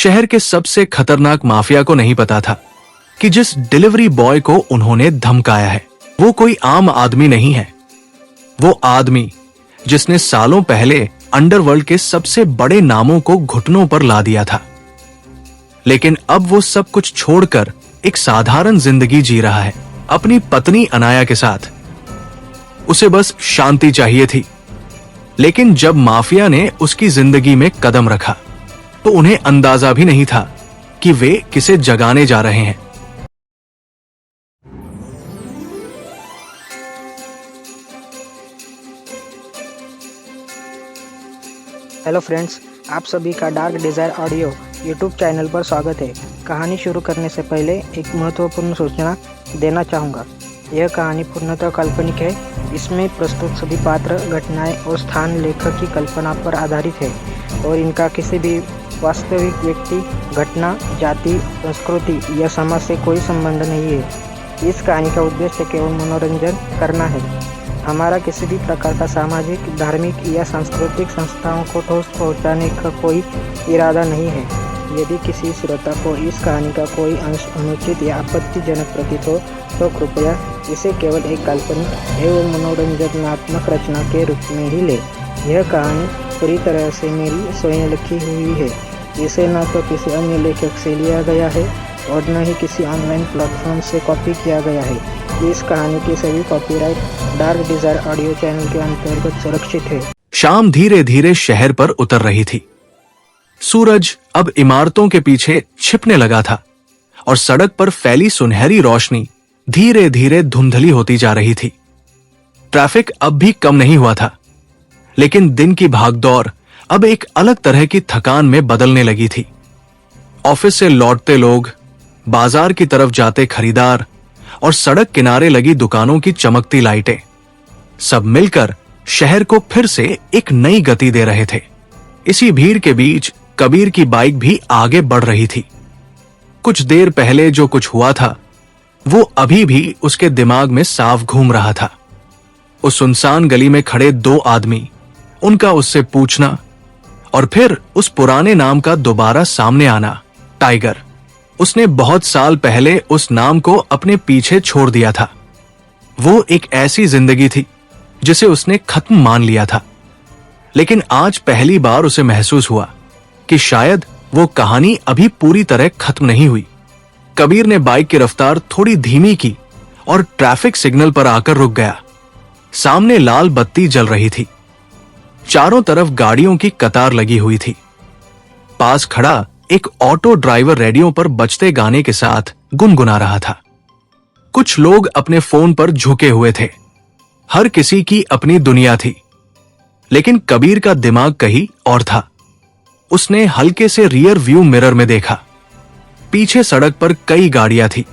शहर के सबसे खतरनाक माफिया को नहीं पता था कि जिस डिलीवरी बॉय को उन्होंने धमकाया है वो कोई आम आदमी नहीं है। वो आदमी जिसने सालों पहले अंडरवर्ल्ड के सबसे बड़े नामों को घुटनों पर ला दिया था, लेकिन अब वो सब कुछ छोड़कर एक साधारण जिंदगी जी रहा है अपनी पत्नी अनाया के साथ। उसे बस शांति चाहिए थी, लेकिन जब माफिया ने उसकी जिंदगी में कदम रखा तो उन्हें अंदाजा भी नहीं था कि वे किसे जगाने जा रहे हैं। हेलो फ्रेंड्स, आप सभी का dark desire audio YouTube channel पर स्वागत है। कहानी शुरू करने से पहले एक महत्वपूर्ण सूचना देना चाहूँगा। यह कहानी पूर्णतः काल्पनिक है। इसमें प्रस्तुत सभी पात्र, घटनाएं और स्थान लेखक की कल्पना पर आधारित है और इनका किसी भी वास्तविक व्यक्ति, घटना, जाति, संस्कृति या समाज से कोई संबंध नहीं है। इस कहानी का उद्देश्य केवल मनोरंजन करना है। हमारा किसी भी प्रकार का सामाजिक, धार्मिक या सांस्कृतिक संस्थाओं को ठोस पहुंचाने का कोई इरादा नहीं है। यदि किसी श्रोता को इस कहानी का कोई अंश अनुचित या आपत्तिजनक प्रतीत हो तो कृपया इसे केवल एक काल्पनिक एवं मनोरंजनात्मक रचना के रूप में ही ले। यह कहानी पूरी तरह से मेरी स्वयं लिखी हुई है। इसे न तो किसी अन्य लेखक से लिया गया है और न ही किसी ऑनलाइन प्लेटफॉर्म से कॉपी किया गया है। इस कहानी की सभी copyright dark desire audio channel के अंतर्गत सुरक्षित है। शाम धीरे धीरे शहर पर उतर रही थी। सूरज अब इमारतों के पीछे छिपने लगा था और सड़क पर फैली सुनहरी रोशनी धीरे धीरे धुंधली होती जा रही थी। ट्रैफिक अब भी कम नहीं हुआ था, लेकिन दिन की भागदौड़ अब एक अलग तरह की थकान में बदलने लगी थी। ऑफिस से लौटते लोग, बाजार की तरफ जाते खरीदार और सड़क किनारे लगी दुकानों की चमकती लाइटें, सब मिलकर शहर को फिर से एक नई गति दे रहे थे। इसी भीड़ के बीच कबीर की बाइक भी आगे बढ़ रही थी। कुछ देर पहले जो कुछ हुआ था वो अभी भी उसके दिमाग में साफ घूम रहा था। उस सुनसान गली में खड़े दो आदमी, उनका उससे पूछना और फिर उस पुराने नाम का दोबारा सामने आना, टाइगर। उसने बहुत साल पहले उस नाम को अपने पीछे छोड़ दिया था। वो एक ऐसी जिंदगी थी जिसे उसने खत्म मान लिया था, लेकिन आज पहली बार उसे महसूस हुआ कि शायद वो कहानी अभी पूरी तरह खत्म नहीं हुई। कबीर ने बाइक की रफ्तार थोड़ी धीमी की और ट्रैफिक सिग्नल पर आकर रुक गया। सामने लाल बत्ती जल रही थी। चारों तरफ गाड़ियों की कतार लगी हुई थी। पास खड़ा एक ऑटो ड्राइवर रेडियो पर बजते गाने के साथ गुनगुना रहा था। कुछ लोग अपने फोन पर झुके हुए थे। हर किसी की अपनी दुनिया थी, लेकिन कबीर का दिमाग कहीं और था। उसने हल्के से रियर व्यू मिरर में देखा। पीछे सड़क पर कई गाड़ियां थी,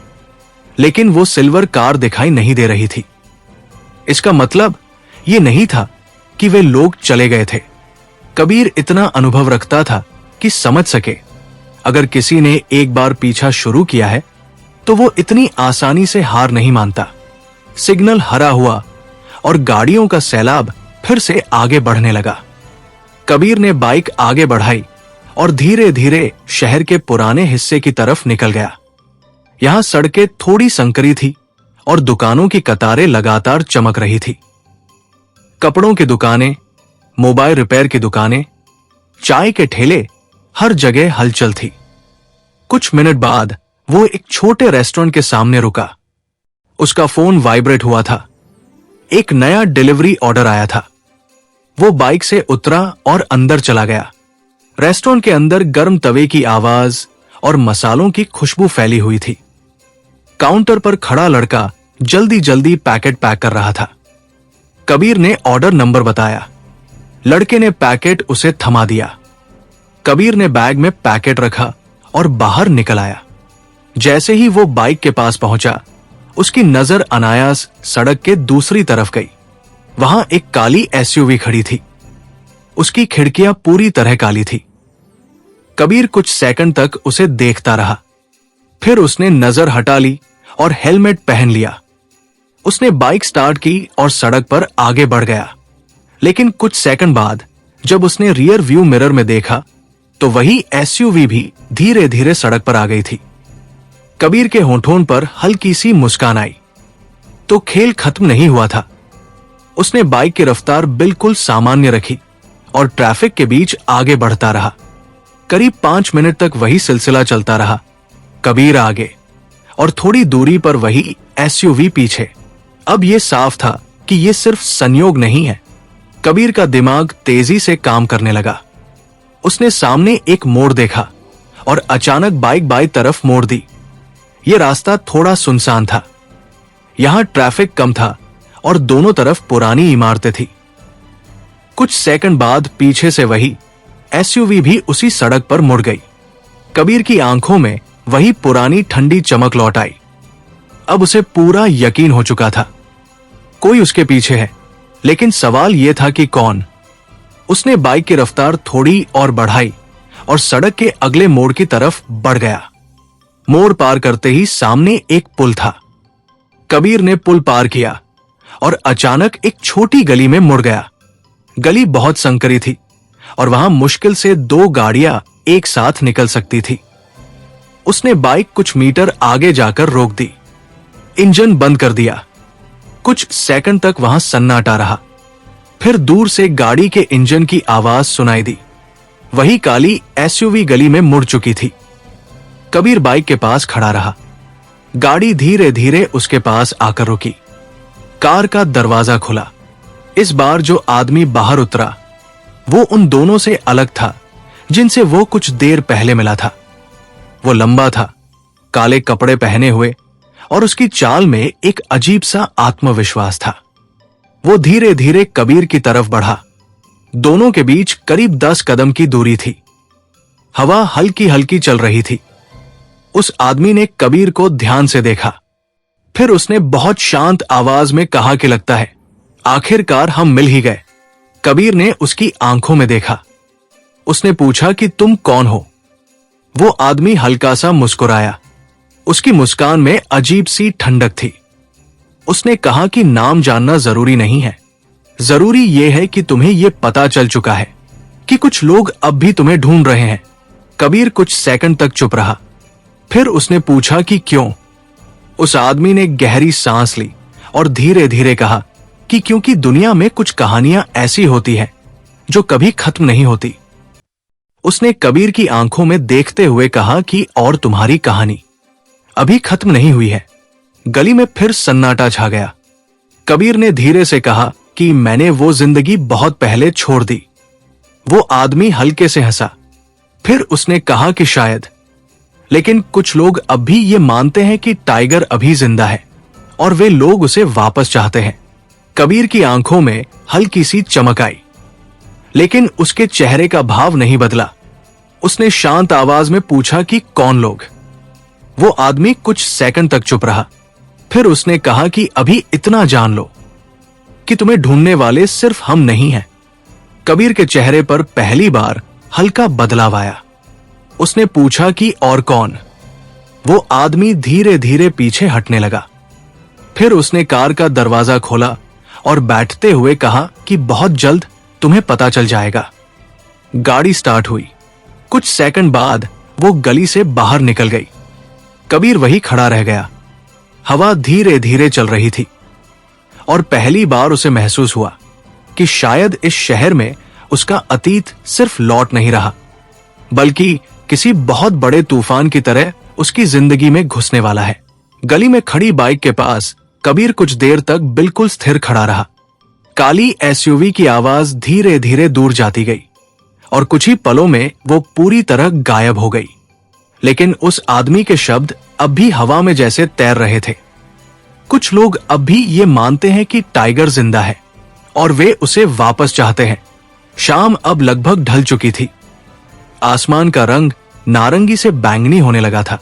लेकिन वो सिल्वर कार दिखाई नहीं दे रही थी। इसका मतलब ये नहीं था कि वे लोग चले गए थे। कबीर इतना अनुभव रखता था कि समझ सके, अगर किसी ने एक बार पीछा शुरू किया है तो वो इतनी आसानी से हार नहीं मानता। सिग्नल हरा हुआ और गाड़ियों का सैलाब फिर से आगे बढ़ने लगा। कबीर ने बाइक आगे बढ़ाई और धीरे धीरे शहर के पुराने हिस्से की तरफ निकल गया। यहां सड़कें थोड़ी संकरी थी और दुकानों की कतारें लगातार चमक रही थी। कपड़ों की दुकानें, मोबाइल रिपेयर की दुकानें, चाय के ठेले, हर जगह हलचल थी। कुछ मिनट बाद वो एक छोटे रेस्टोरेंट के सामने रुका। उसका फोन वाइब्रेट हुआ था। एक नया डिलीवरी ऑर्डर आया था। वो बाइक से उतरा और अंदर चला गया। रेस्टोरेंट के अंदर गर्म तवे की आवाज और मसालों की खुशबू फैली हुई थी। काउंटर पर खड़ा लड़का जल्दी जल्दी पैकेट पैक कर रहा था। कबीर ने ऑर्डर नंबर बताया। लड़के ने पैकेट उसे थमा दिया। कबीर ने बैग में पैकेट रखा और बाहर निकल आया। जैसे ही वो बाइक के पास पहुंचा, उसकी नजर अनायास सड़क के दूसरी तरफ गई। वहां एक काली एसयूवी खड़ी थी। उसकी खिड़कियां पूरी तरह काली थी। कबीर कुछ सेकंड तक उसे देखता रहा। फिर उसने नजर हटा ली और हेलमेट पहन लिया। उसने बाइक स्टार्ट की और सड़क पर आगे बढ़ गया। लेकिन कुछ सेकंड बाद जब उसने रियर व्यू मिरर में देखा तो वही एसयूवी भी धीरे धीरे सड़क पर आ गई थी। कबीर के होठों पर हल्की सी मुस्कान आई। तो खेल खत्म नहीं हुआ था। उसने बाइक की रफ्तार बिल्कुल सामान्य रखी और ट्रैफिक के बीच आगे बढ़ता रहा। करीब 5 मिनट तक वही सिलसिला चलता रहा। कबीर आगे और थोड़ी दूरी पर वही एसयूवी पीछे। अब यह साफ था कि यह सिर्फ संयोग नहीं है। कबीर का दिमाग तेजी से काम करने लगा। उसने सामने एक मोड़ देखा और अचानक बाइक बाईं तरफ मोड़ दी। यह रास्ता थोड़ा सुनसान था। यहां ट्रैफिक कम था और दोनों तरफ पुरानी इमारतें थी। कुछ सेकंड बाद पीछे से वही एसयूवी भी उसी सड़क पर मुड़ गई। कबीर की आंखों में वही पुरानी ठंडी चमक लौट आई। अब उसे पूरा यकीन हो चुका था, कोई उसके पीछे है। लेकिन सवाल यह था कि कौन। उसने बाइक की रफ्तार थोड़ी और बढ़ाई और सड़क के अगले मोड़ की तरफ बढ़ गया। मोड़ पार करते ही सामने एक पुल था। कबीर ने पुल पार किया और अचानक एक छोटी गली में मुड़ गया। गली बहुत संकरी थी और वहां मुश्किल से 2 गाड़ियां एक साथ निकल सकती थी। उसने बाइक कुछ मीटर आगे जाकर रोक दी, इंजन बंद कर दिया। कुछ सेकंड तक वहां सन्नाटा रहा। फिर दूर से गाड़ी के इंजन की आवाज सुनाई दी। वही काली एसयूवी गली में मुड़ चुकी थी। कबीर बाइक के पास खड़ा रहा। गाड़ी धीरे धीरे उसके पास आकर रुकी। कार का दरवाजा खुला। इस बार जो आदमी बाहर उतरा वो उन दोनों से अलग था जिनसे वो कुछ देर पहले मिला था। वो लंबा था, काले कपड़े पहने हुए, और उसकी चाल में एक अजीब सा आत्मविश्वास था। वो धीरे धीरे कबीर की तरफ बढ़ा। दोनों के बीच करीब 10 कदम की दूरी थी। हवा हल्की हल्की चल रही थी। उस आदमी ने कबीर को ध्यान से देखा। फिर उसने बहुत शांत आवाज में कहा कि लगता है आखिरकार हम मिल ही गए। कबीर ने उसकी आंखों में देखा। उसने पूछा कि तुम कौन हो? वो आदमी हल्का सा मुस्कुराया। उसकी मुस्कान में अजीब सी ठंडक थी। उसने कहा कि नाम जानना जरूरी नहीं है। जरूरी यह है कि तुम्हें यह पता चल चुका है कि कुछ लोग अब भी तुम्हें ढूंढ रहे हैं। कबीर कुछ सेकंड तक चुप रहा। फिर उसने पूछा कि क्यों? उस आदमी ने गहरी सांस ली और धीरे धीरे कहा कि क्योंकि दुनिया में कुछ कहानियां ऐसी होती हैं जो कभी खत्म नहीं होती। उसने कबीर की आंखों में देखते हुए कहा कि और तुम्हारी कहानी अभी खत्म नहीं हुई है। गली में फिर सन्नाटा छा गया। कबीर ने धीरे से कहा कि मैंने वो जिंदगी बहुत पहले छोड़ दी। वो आदमी हल्के से हंसा। फिर उसने कहा कि शायद, लेकिन कुछ लोग अब भी ये मानते हैं कि टाइगर अभी जिंदा है और वे लोग उसे वापस चाहते हैं। कबीर की आंखों में हल्की सी चमक आई, लेकिन उसके चेहरे का भाव नहीं बदला। उसने शांत आवाज में पूछा कि कौन लोग? वो आदमी कुछ सेकंड तक चुप रहा। फिर उसने कहा कि अभी इतना जान लो कि तुम्हें ढूंढने वाले सिर्फ हम नहीं हैं। कबीर के चेहरे पर पहली बार हल्का बदलाव आया। उसने पूछा कि और कौन? वो आदमी धीरे धीरे पीछे हटने लगा। फिर उसने कार का दरवाजा खोला और बैठते हुए कहा कि बहुत जल्द तुम्हें पता चल जाएगा। गाड़ी स्टार्ट हुई। कुछ सेकंड बाद वो गली से बाहर निकल गई। कबीर वही खड़ा रह गया। हवा धीरे धीरे चल रही थी और पहली बार उसे महसूस हुआ कि शायद इस शहर में उसका अतीत सिर्फ लौट नहीं रहा, बल्कि किसी बहुत बड़े तूफान की तरह उसकी जिंदगी में घुसने वाला है। गली में खड़ी बाइक के पास कबीर कुछ देर तक बिल्कुल स्थिर खड़ा रहा। काली एसयूवी की आवाज धीरे धीरे दूर जाती गई और कुछ ही पलों में वो पूरी तरह गायब हो गई। लेकिन उस आदमी के शब्द अब भी हवा में जैसे तैर रहे थे। कुछ लोग अब भी ये मानते हैं कि टाइगर जिंदा है और वे उसे वापस चाहते हैं। शाम अब लगभग ढल चुकी थी। आसमान का रंग नारंगी से बैंगनी होने लगा था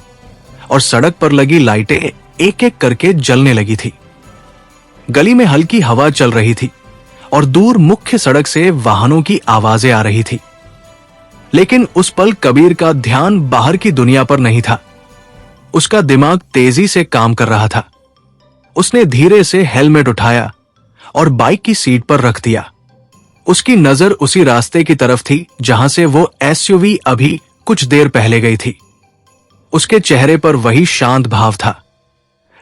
और सड़क पर लगी लाइटें एक एक करके जलने लगी थी। गली में हल्की हवा चल रही थी और दूर मुख्य सड़क से वाहनों की आवाजें आ रही थी। लेकिन उस पल कबीर का ध्यान बाहर की दुनिया पर नहीं था। उसका दिमाग तेजी से काम कर रहा था। उसने धीरे से हेलमेट उठाया और बाइक की सीट पर रख दिया। उसकी नजर उसी रास्ते की तरफ थी जहां से वो एसयूवी अभी कुछ देर पहले गई थी। उसके चेहरे पर वही शांत भाव था,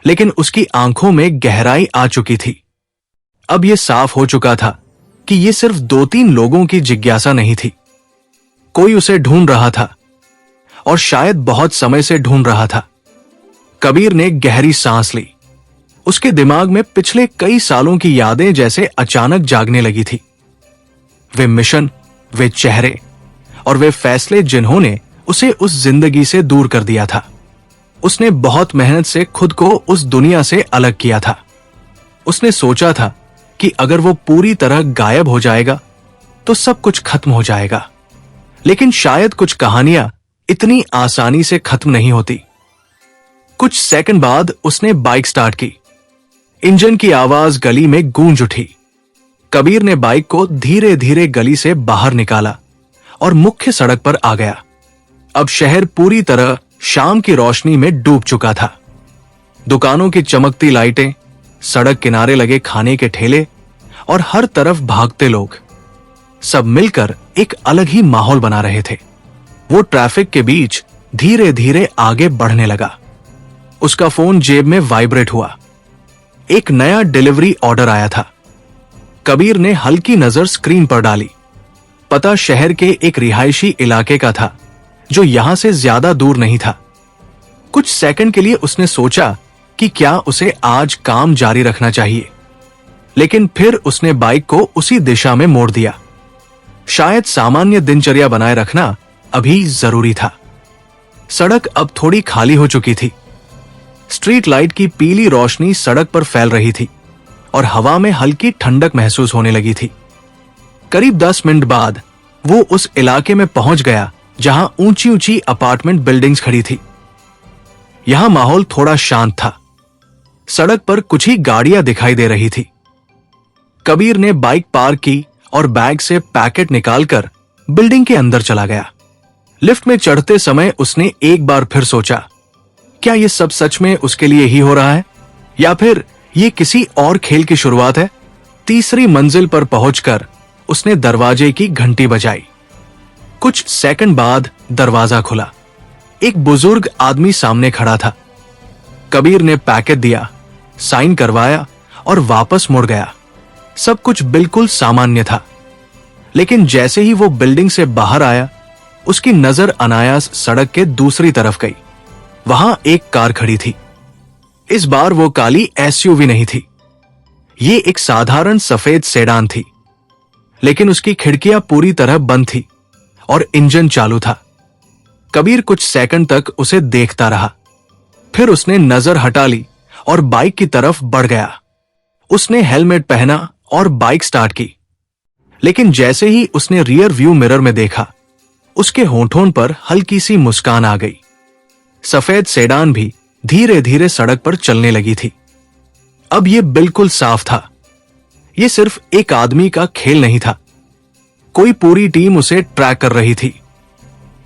लेकिन उसकी आंखों में गहराई आ चुकी थी। अब यह साफ हो चुका था कि यह सिर्फ 2-3 लोगों की जिज्ञासा नहीं थी। कोई उसे ढूंढ रहा था, और शायद बहुत समय से ढूंढ रहा था। कबीर ने गहरी सांस ली। उसके दिमाग में पिछले कई सालों की यादें जैसे अचानक जागने लगी थी। वे मिशन, वे चेहरे और वे फैसले जिन्होंने उसे उस जिंदगी से दूर कर दिया था। उसने बहुत मेहनत से खुद को उस दुनिया से अलग किया था। उसने सोचा था कि अगर वो पूरी तरह गायब हो जाएगा तो सब कुछ खत्म हो जाएगा, लेकिन शायद कुछ कहानियां इतनी आसानी से खत्म नहीं होती। कुछ सेकंड बाद उसने बाइक स्टार्ट की। इंजन की आवाज गली में गूंज उठी। कबीर ने बाइक को धीरे धीरे गली से बाहर निकाला और मुख्य सड़क पर आ गया। अब शहर पूरी तरह शाम की रोशनी में डूब चुका था। दुकानों की चमकती लाइटें, सड़क किनारे लगे खाने के ठेले और हर तरफ भागते लोग, सब मिलकर एक अलग ही माहौल बना रहे थे। वो ट्रैफिक के बीच धीरे धीरे आगे बढ़ने लगा। उसका फोन जेब में वाइब्रेट हुआ। एक नया डिलीवरी ऑर्डर आया था। कबीर ने हल्की नजर स्क्रीन पर डाली। पता शहर के एक रिहायशी इलाके का था जो यहां से ज्यादा दूर नहीं था। कुछ सेकंड के लिए उसने सोचा कि क्या उसे आज काम जारी रखना चाहिए, लेकिन फिर उसने बाइक को उसी दिशा में मोड़ दिया। शायद सामान्य दिनचर्या बनाए रखना अभी जरूरी था। सड़क अब थोड़ी खाली हो चुकी थी। स्ट्रीट लाइट की पीली रोशनी सड़क पर फैल रही थी और हवा में हल्की ठंडक महसूस होने लगी थी। करीब 10 मिनट बाद वो उस इलाके में पहुंच गया जहां ऊंची ऊंची अपार्टमेंट बिल्डिंग्स खड़ी थी। यहां माहौल थोड़ा शांत था। सड़क पर कुछ ही गाड़ियां दिखाई दे रही थी। कबीर ने बाइक पार्क की और बैग से पैकेट निकालकर बिल्डिंग के अंदर चला गया। लिफ्ट में चढ़ते समय उसने एक बार फिर सोचा, क्या यह सब सच में उसके लिए ही हो रहा है या फिर यह किसी और खेल की शुरुआत है? तीसरी मंजिल पर पहुंचकर उसने दरवाजे की घंटी बजाई। कुछ सेकंड बाद दरवाजा खुला। एक बुजुर्ग आदमी सामने खड़ा था। कबीर ने पैकेट दिया, साइन करवाया और वापस मुड़ गया। सब कुछ बिल्कुल सामान्य था, लेकिन जैसे ही वो बिल्डिंग से बाहर आया, उसकी नजर अनायास सड़क के दूसरी तरफ गई। वहां एक कार खड़ी थी। इस बार वो काली एसयूवी नहीं थी। ये एक साधारण सफेद सेडान थी, लेकिन उसकी खिड़कियां पूरी तरह बंद थी और इंजन चालू था। कबीर कुछ सेकंड तक उसे देखता रहा, फिर उसने नजर हटा ली और बाइक की तरफ बढ़ गया। उसने हेलमेट पहना और बाइक स्टार्ट की, लेकिन जैसे ही उसने रियर व्यू मिरर में देखा, उसके होंठों पर हल्की सी मुस्कान आ गई। सफेद सेडान भी धीरे धीरे सड़क पर चलने लगी थी। अब यह बिल्कुल साफ था, यह सिर्फ एक आदमी का खेल नहीं था। कोई पूरी टीम उसे ट्रैक कर रही थी।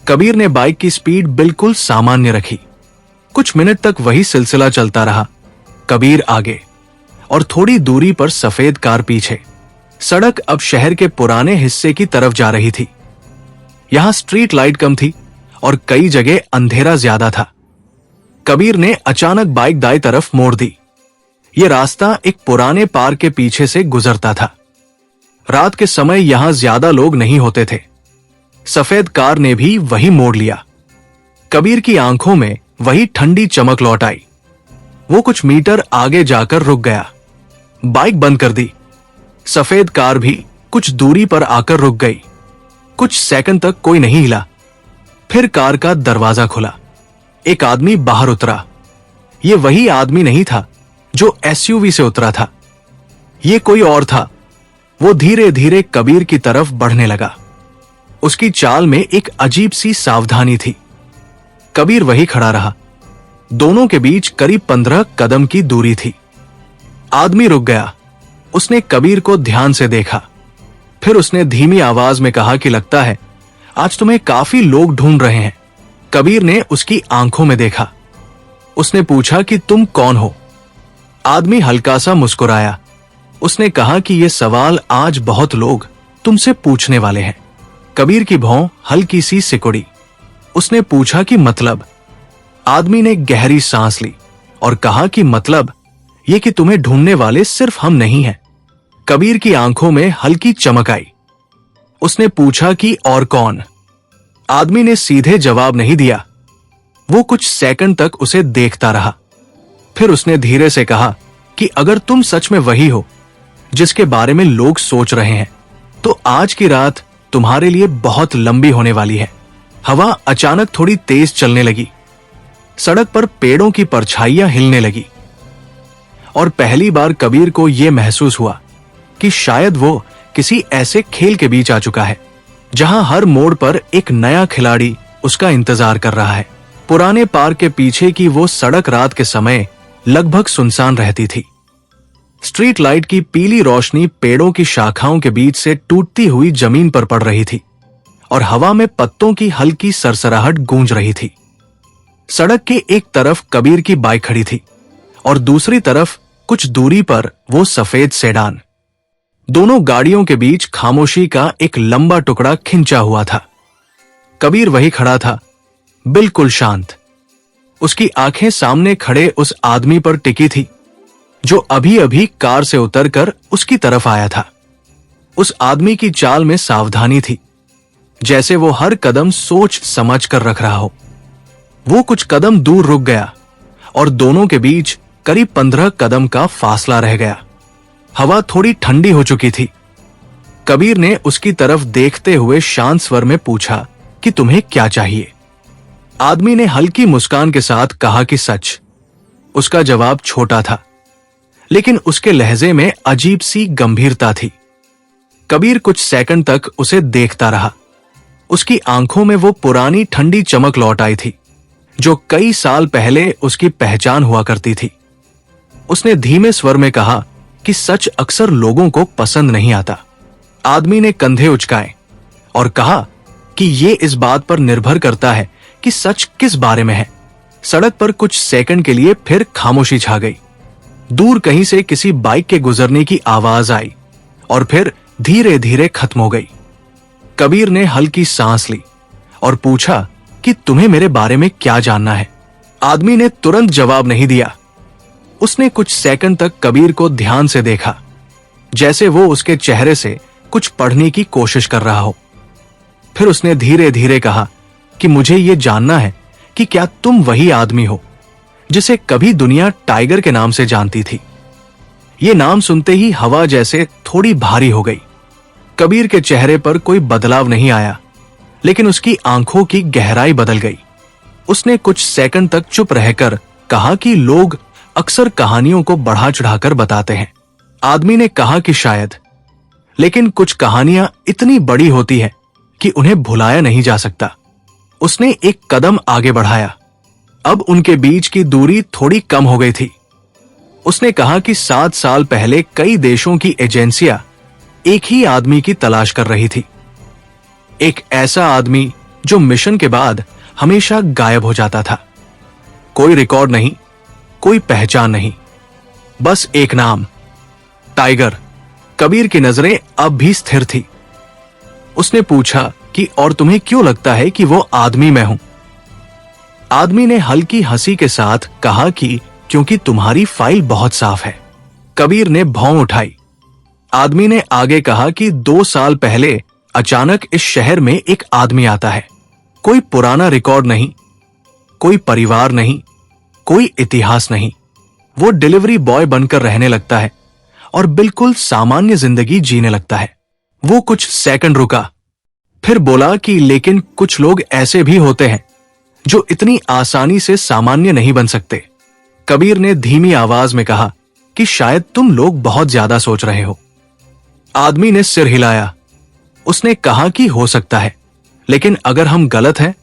कबीर ने बाइक की स्पीड बिल्कुल सामान्य रखी। कुछ मिनट तक वही सिलसिला चलता रहा। कबीर आगे और थोड़ी दूरी पर सफेद कार पीछे। सड़क अब शहर के पुराने हिस्से की तरफ जा रही थी। यहां स्ट्रीट लाइट कम थी और कई जगह अंधेरा ज्यादा था। कबीर ने अचानक बाइक दाईं तरफ मोड़ दी। यह रास्ता एक पुराने पार्क के पीछे से गुजरता था। रात के समय यहां ज्यादा लोग नहीं होते थे। सफेद कार ने भी वही मोड़ लिया। कबीर की आंखों में वही ठंडी चमक लौट आई। वो कुछ मीटर आगे जाकर रुक गया। बाइक बंद कर दी। सफेद कार भी कुछ दूरी पर आकर रुक गई। कुछ सेकंड तक कोई नहीं हिला। फिर कार का दरवाजा खुला। एक आदमी बाहर उतरा। यह वही आदमी नहीं था जो एसयूवी से उतरा था। यह कोई और था। वो धीरे धीरे कबीर की तरफ बढ़ने लगा। उसकी चाल में एक अजीब सी सावधानी थी। कबीर वही खड़ा रहा। दोनों के बीच करीब 15 कदम की दूरी थी। आदमी रुक गया। उसने कबीर को ध्यान से देखा। फिर उसने धीमी आवाज में कहा कि लगता है आज तुम्हें काफी लोग ढूंढ रहे हैं। कबीर ने उसकी आंखों में देखा। उसने पूछा कि तुम कौन हो? आदमी हल्का सा मुस्कुराया। उसने कहा कि यह सवाल आज बहुत लोग तुमसे पूछने वाले हैं। कबीर की भौं हल्की सी सिकुड़ी। उसने पूछा कि मतलब? आदमी ने गहरी सांस ली और कहा कि मतलब ये कि तुम्हें ढूंढने वाले सिर्फ हम नहीं हैं। कबीर की आंखों में हल्की चमक आई। उसने पूछा कि और कौन? आदमी ने सीधे जवाब नहीं दिया। वो कुछ सेकंड तक उसे देखता रहा। फिर उसने धीरे से कहा कि अगर तुम सच में वही हो जिसके बारे में लोग सोच रहे हैं, तो आज की रात तुम्हारे लिए बहुत लंबी होने वाली है। हवा अचानक थोड़ी तेज चलने लगी। सड़क पर पेड़ों की परछाइयां हिलने लगी और पहली बार कबीर को यह महसूस हुआ कि शायद वो किसी ऐसे खेल के बीच आ चुका है जहां हर मोड़ पर एक नया खिलाड़ी उसका इंतजार कर रहा है। पुराने पार्क के पीछे की वो सड़क रात के समय लगभग सुनसान रहती थी। स्ट्रीट लाइट की पीली रोशनी पेड़ों की शाखाओं के बीच से टूटती हुई जमीन पर पड़ रही थी और हवा में पत्तों की हल्की सरसराहट गूंज रही थी। सड़क के एक तरफ कबीर की बाइक खड़ी थी और दूसरी तरफ कुछ दूरी पर वो सफेद सेडान। दोनों गाड़ियों के बीच खामोशी का एक लंबा टुकड़ा खिंचा हुआ था। कबीर वही खड़ा था, बिल्कुल शांत। उसकी आंखें सामने खड़े उस आदमी पर टिकी थी जो अभी अभी कार से उतरकर उसकी तरफ आया था। उस आदमी की चाल में सावधानी थी, जैसे वो हर कदम सोच समझ कर रख रहा हो। वो कुछ कदम दूर रुक गया और दोनों के बीच करीब 15 कदम का फासला रह गया। हवा थोड़ी ठंडी हो चुकी थी। कबीर ने उसकी तरफ देखते हुए शांत स्वर में पूछा कि तुम्हें क्या चाहिए? आदमी ने हल्की मुस्कान के साथ कहा कि सच। उसका जवाब छोटा था, लेकिन उसके लहजे में अजीब सी गंभीरता थी। कबीर कुछ सेकंड तक उसे देखता रहा। उसकी आंखों में वो पुरानी ठंडी चमक लौट आई थी जो कई साल पहले उसकी पहचान हुआ करती थी। उसने धीमे स्वर में कहा कि सच अक्सर लोगों को पसंद नहीं आता। आदमी ने कंधे उचकाए और कहा कि ये इस बात पर निर्भर करता है कि सच किस बारे में है। सड़क पर कुछ सेकंड के लिए फिर खामोशी छा गई। दूर कहीं से किसी बाइक के गुजरने की आवाज आई और फिर धीरे धीरे खत्म हो गई। कबीर ने हल्की सांस ली और पूछा कि तुम्हें मेरे बारे में क्या जानना है? आदमी ने तुरंत जवाब नहीं दिया। उसने कुछ सेकंड तक कबीर को ध्यान से देखा, जैसे वो उसके चेहरे से कुछ पढ़ने की कोशिश कर रहा हो। फिर उसने धीरे धीरे कहा कि मुझे ये जानना है कि क्या तुम वही आदमी हो जिसे कभी दुनिया टाइगर के नाम से जानती थी। ये नाम सुनते ही हवा जैसे थोड़ी भारी हो गई। कबीर के चेहरे पर कोई बदलाव नहीं आया, लेकिन उसकी आंखों की गहराई बदल गई। उसने कुछ सेकंड तक चुप रहकर कहा कि लोग अक्सर कहानियों को बढ़ा चढ़ाकर बताते हैं। आदमी ने कहा कि शायद, लेकिन कुछ कहानियां इतनी बड़ी होती है कि उन्हें भुलाया नहीं जा सकता। उसने एक कदम आगे बढ़ाया। अब उनके बीच की दूरी थोड़ी कम हो गई थी। उसने कहा कि 7 साल पहले कई देशों की एजेंसियां एक ही आदमी की तलाश कर रही थी। एक ऐसा आदमी जो मिशन के बाद हमेशा गायब हो जाता था। कोई रिकॉर्ड नहीं, कोई पहचान नहीं, बस एक नाम, टाइगर। कबीर की नजरें अब भी स्थिर थी। उसने पूछा कि और तुम्हें क्यों लगता है कि वो आदमी मैं हूं? आदमी ने हल्की हंसी के साथ कहा कि क्योंकि तुम्हारी फाइल बहुत साफ है। कबीर ने भौं उठाई। आदमी ने आगे कहा कि 2 साल पहले अचानक इस शहर में एक आदमी आता है। कोई पुराना रिकॉर्ड नहीं, कोई परिवार नहीं, कोई इतिहास नहीं। वो डिलीवरी बॉय बनकर रहने लगता है और बिल्कुल सामान्य जिंदगी जीने लगता है। वो कुछ सेकंड रुका, फिर बोला कि लेकिन कुछ लोग ऐसे भी होते हैं जो इतनी आसानी से सामान्य नहीं बन सकते। कबीर ने धीमी आवाज में कहा कि शायद तुम लोग बहुत ज्यादा सोच रहे हो। आदमी ने सिर हिलाया। उसने कहा कि हो सकता है, लेकिन अगर हम गलत हैं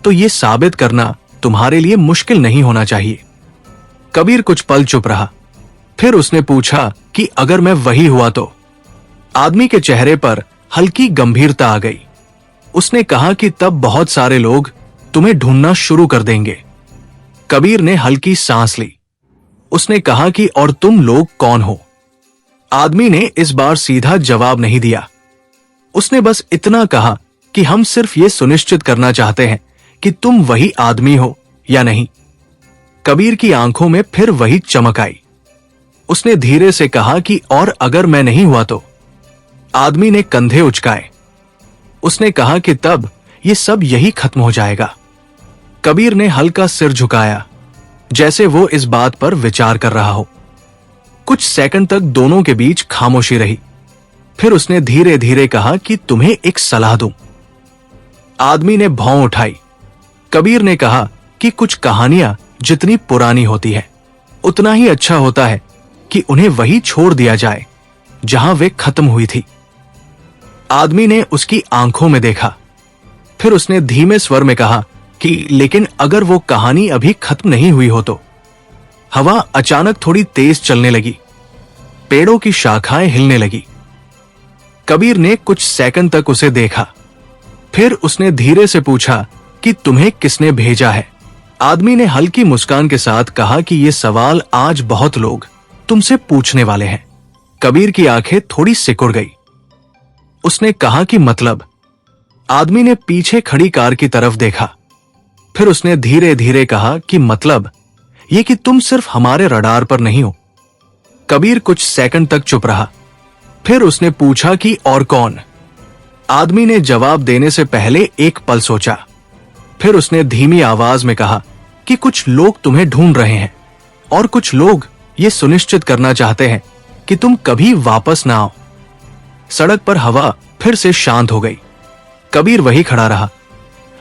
तो यह साबित करना तुम्हारे लिए मुश्किल नहीं होना चाहिए। कबीर कुछ पल चुप रहा। फिर उसने पूछा कि अगर मैं वही हुआ तो? आदमी के चेहरे पर हल्की गंभीरता आ गई। उसने कहा कि तब बहुत सारे लोग तुम्हें ढूंढना शुरू कर देंगे। कबीर ने हल्की सांस ली। उसने कहा कि और तुम लोग कौन हो? आदमी ने इस बार सीधा जवाब नहीं दिया। उसने बस इतना कहा कि हम सिर्फ ये सुनिश्चित करना चाहते हैं कि तुम वही आदमी हो या नहीं। कबीर की आंखों में फिर वही चमक आई। उसने धीरे से कहा कि और अगर मैं नहीं हुआ तो? आदमी ने कंधे उचकाए। उसने कहा कि तब ये सब यही खत्म हो जाएगा। कबीर ने हल्का सिर झुकाया, जैसे वो इस बात पर विचार कर रहा हो। कुछ सेकंड तक दोनों के बीच खामोशी रही। फिर उसने धीरे धीरे कहा कि तुम्हें एक सलाह दूं। आदमी ने भौं उठाई। कबीर ने कहा कि कुछ कहानियां जितनी पुरानी होती है, उतना ही अच्छा होता है कि उन्हें वही छोड़ दिया जाए जहां वे खत्म हुई थी। आदमी ने उसकी आंखों में देखा। फिर उसने धीमे स्वर में कहा कि लेकिन अगर वो कहानी अभी खत्म नहीं हुई हो तो? हवा अचानक थोड़ी तेज चलने लगी। पेड़ों की शाखाएं हिलने लगी। कबीर ने कुछ सेकंड तक उसे देखा। फिर उसने धीरे से पूछा कि तुम्हें किसने भेजा है? आदमी ने हल्की मुस्कान के साथ कहा कि ये सवाल आज बहुत लोग तुमसे पूछने वाले हैं। कबीर की आंखें थोड़ी सिकुड़ गई। उसने कहा कि मतलब? आदमी ने पीछे खड़ी कार की तरफ देखा। फिर उसने धीरे धीरे कहा कि मतलब ये कि तुम सिर्फ हमारे रडार पर नहीं हो। कबीर कुछ सेकंड तक चुप रहा। फिर उसने पूछा कि और कौन? आदमी ने जवाब देने से पहले एक पल सोचा। फिर उसने धीमी आवाज में कहा कि कुछ लोग तुम्हें ढूंढ रहे हैं और कुछ लोग ये सुनिश्चित करना चाहते हैं कि तुम कभी वापस ना आओ। सड़क पर हवा फिर से शांत हो गई। कबीर वही खड़ा रहा